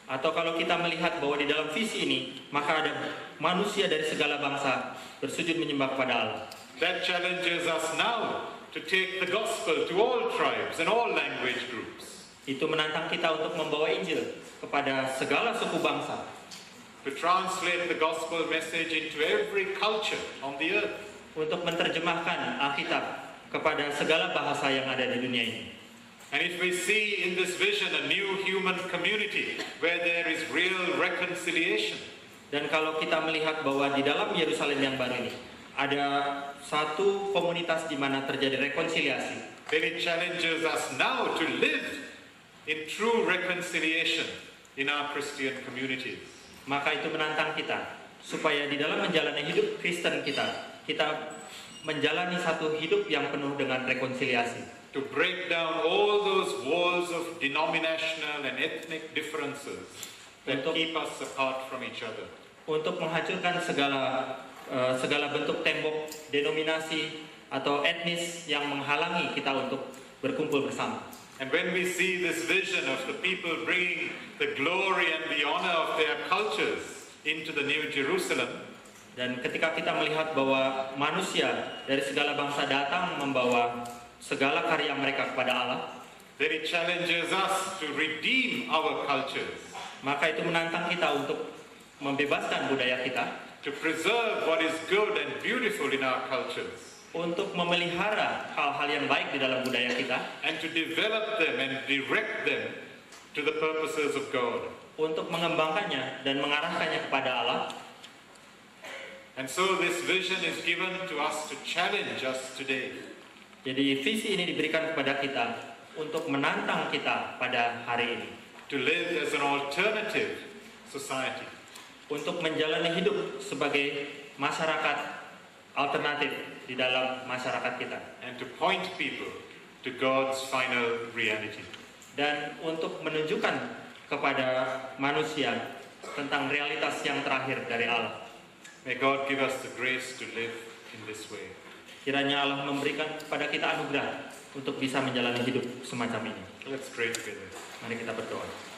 Speaker 1: Atau kalau kita melihat bahwa di dalam visi ini, maka ada manusia dari segala bangsa bersujud menyembah kepada Allah.
Speaker 2: That challenges us now to take the gospel to all tribes and all language groups.
Speaker 1: Itu menantang kita untuk membawa Injil kepada segala suku bangsa.
Speaker 2: To translate the gospel message into every culture on the earth.
Speaker 1: Untuk menerjemahkan Alkitab kepada segala bahasa yang ada di dunia ini.
Speaker 2: And if we see in this vision a new human community where there is real reconciliation.
Speaker 1: Dan kalau kita melihat bahwa di dalam Yerusalem yang baru ini ada satu komunitas di mana terjadi rekonsiliasi.
Speaker 2: Then it challenges us now to live in true reconciliation in our Christian communities.
Speaker 1: Maka itu menantang kita supaya di dalam menjalani hidup Kristen kita menjalani satu hidup yang penuh dengan rekonsiliasi.
Speaker 2: To break down all those walls of denominational and ethnic differences that keep us apart from each other.
Speaker 1: Untuk menghancurkan segala bentuk tembok denominasi atau etnis yang menghalangi kita untuk berkumpul bersama.
Speaker 2: And when we see this vision of the people bringing the glory and the honor of their cultures into the New Jerusalem,
Speaker 1: dan ketika kita melihat bahwa manusia dari segala bangsa datang membawa segala karya mereka kepada Allah,
Speaker 2: then it challenges us to redeem our cultures,
Speaker 1: maka itu menantang kita untuk membebaskan budaya kita,
Speaker 2: to preserve what is good and beautiful in our cultures,
Speaker 1: untuk memelihara hal-hal yang baik di dalam budaya kita,
Speaker 2: and to develop them and direct them to the purposes of God.
Speaker 1: untuk mengembangkannya dan mengarahkannya kepada Allah.
Speaker 2: And so this vision is given to us to challenge us today.
Speaker 1: Jadi visi ini diberikan kepada kita untuk menantang kita pada hari ini,
Speaker 2: To live as an alternative society.
Speaker 1: untuk menjalani hidup sebagai masyarakat alternatif di dalam masyarakat kita,
Speaker 2: And to point people to God's final reality.
Speaker 1: dan untuk menunjukkan kepada manusia tentang realitas yang terakhir dari Allah.
Speaker 2: May God give us the grace to live in this way.
Speaker 1: Kiranya Allah memberikan kepada kita anugerah untuk bisa menjalani hidup semacam ini.
Speaker 2: Let's pray together.
Speaker 1: Mari kita berdoa.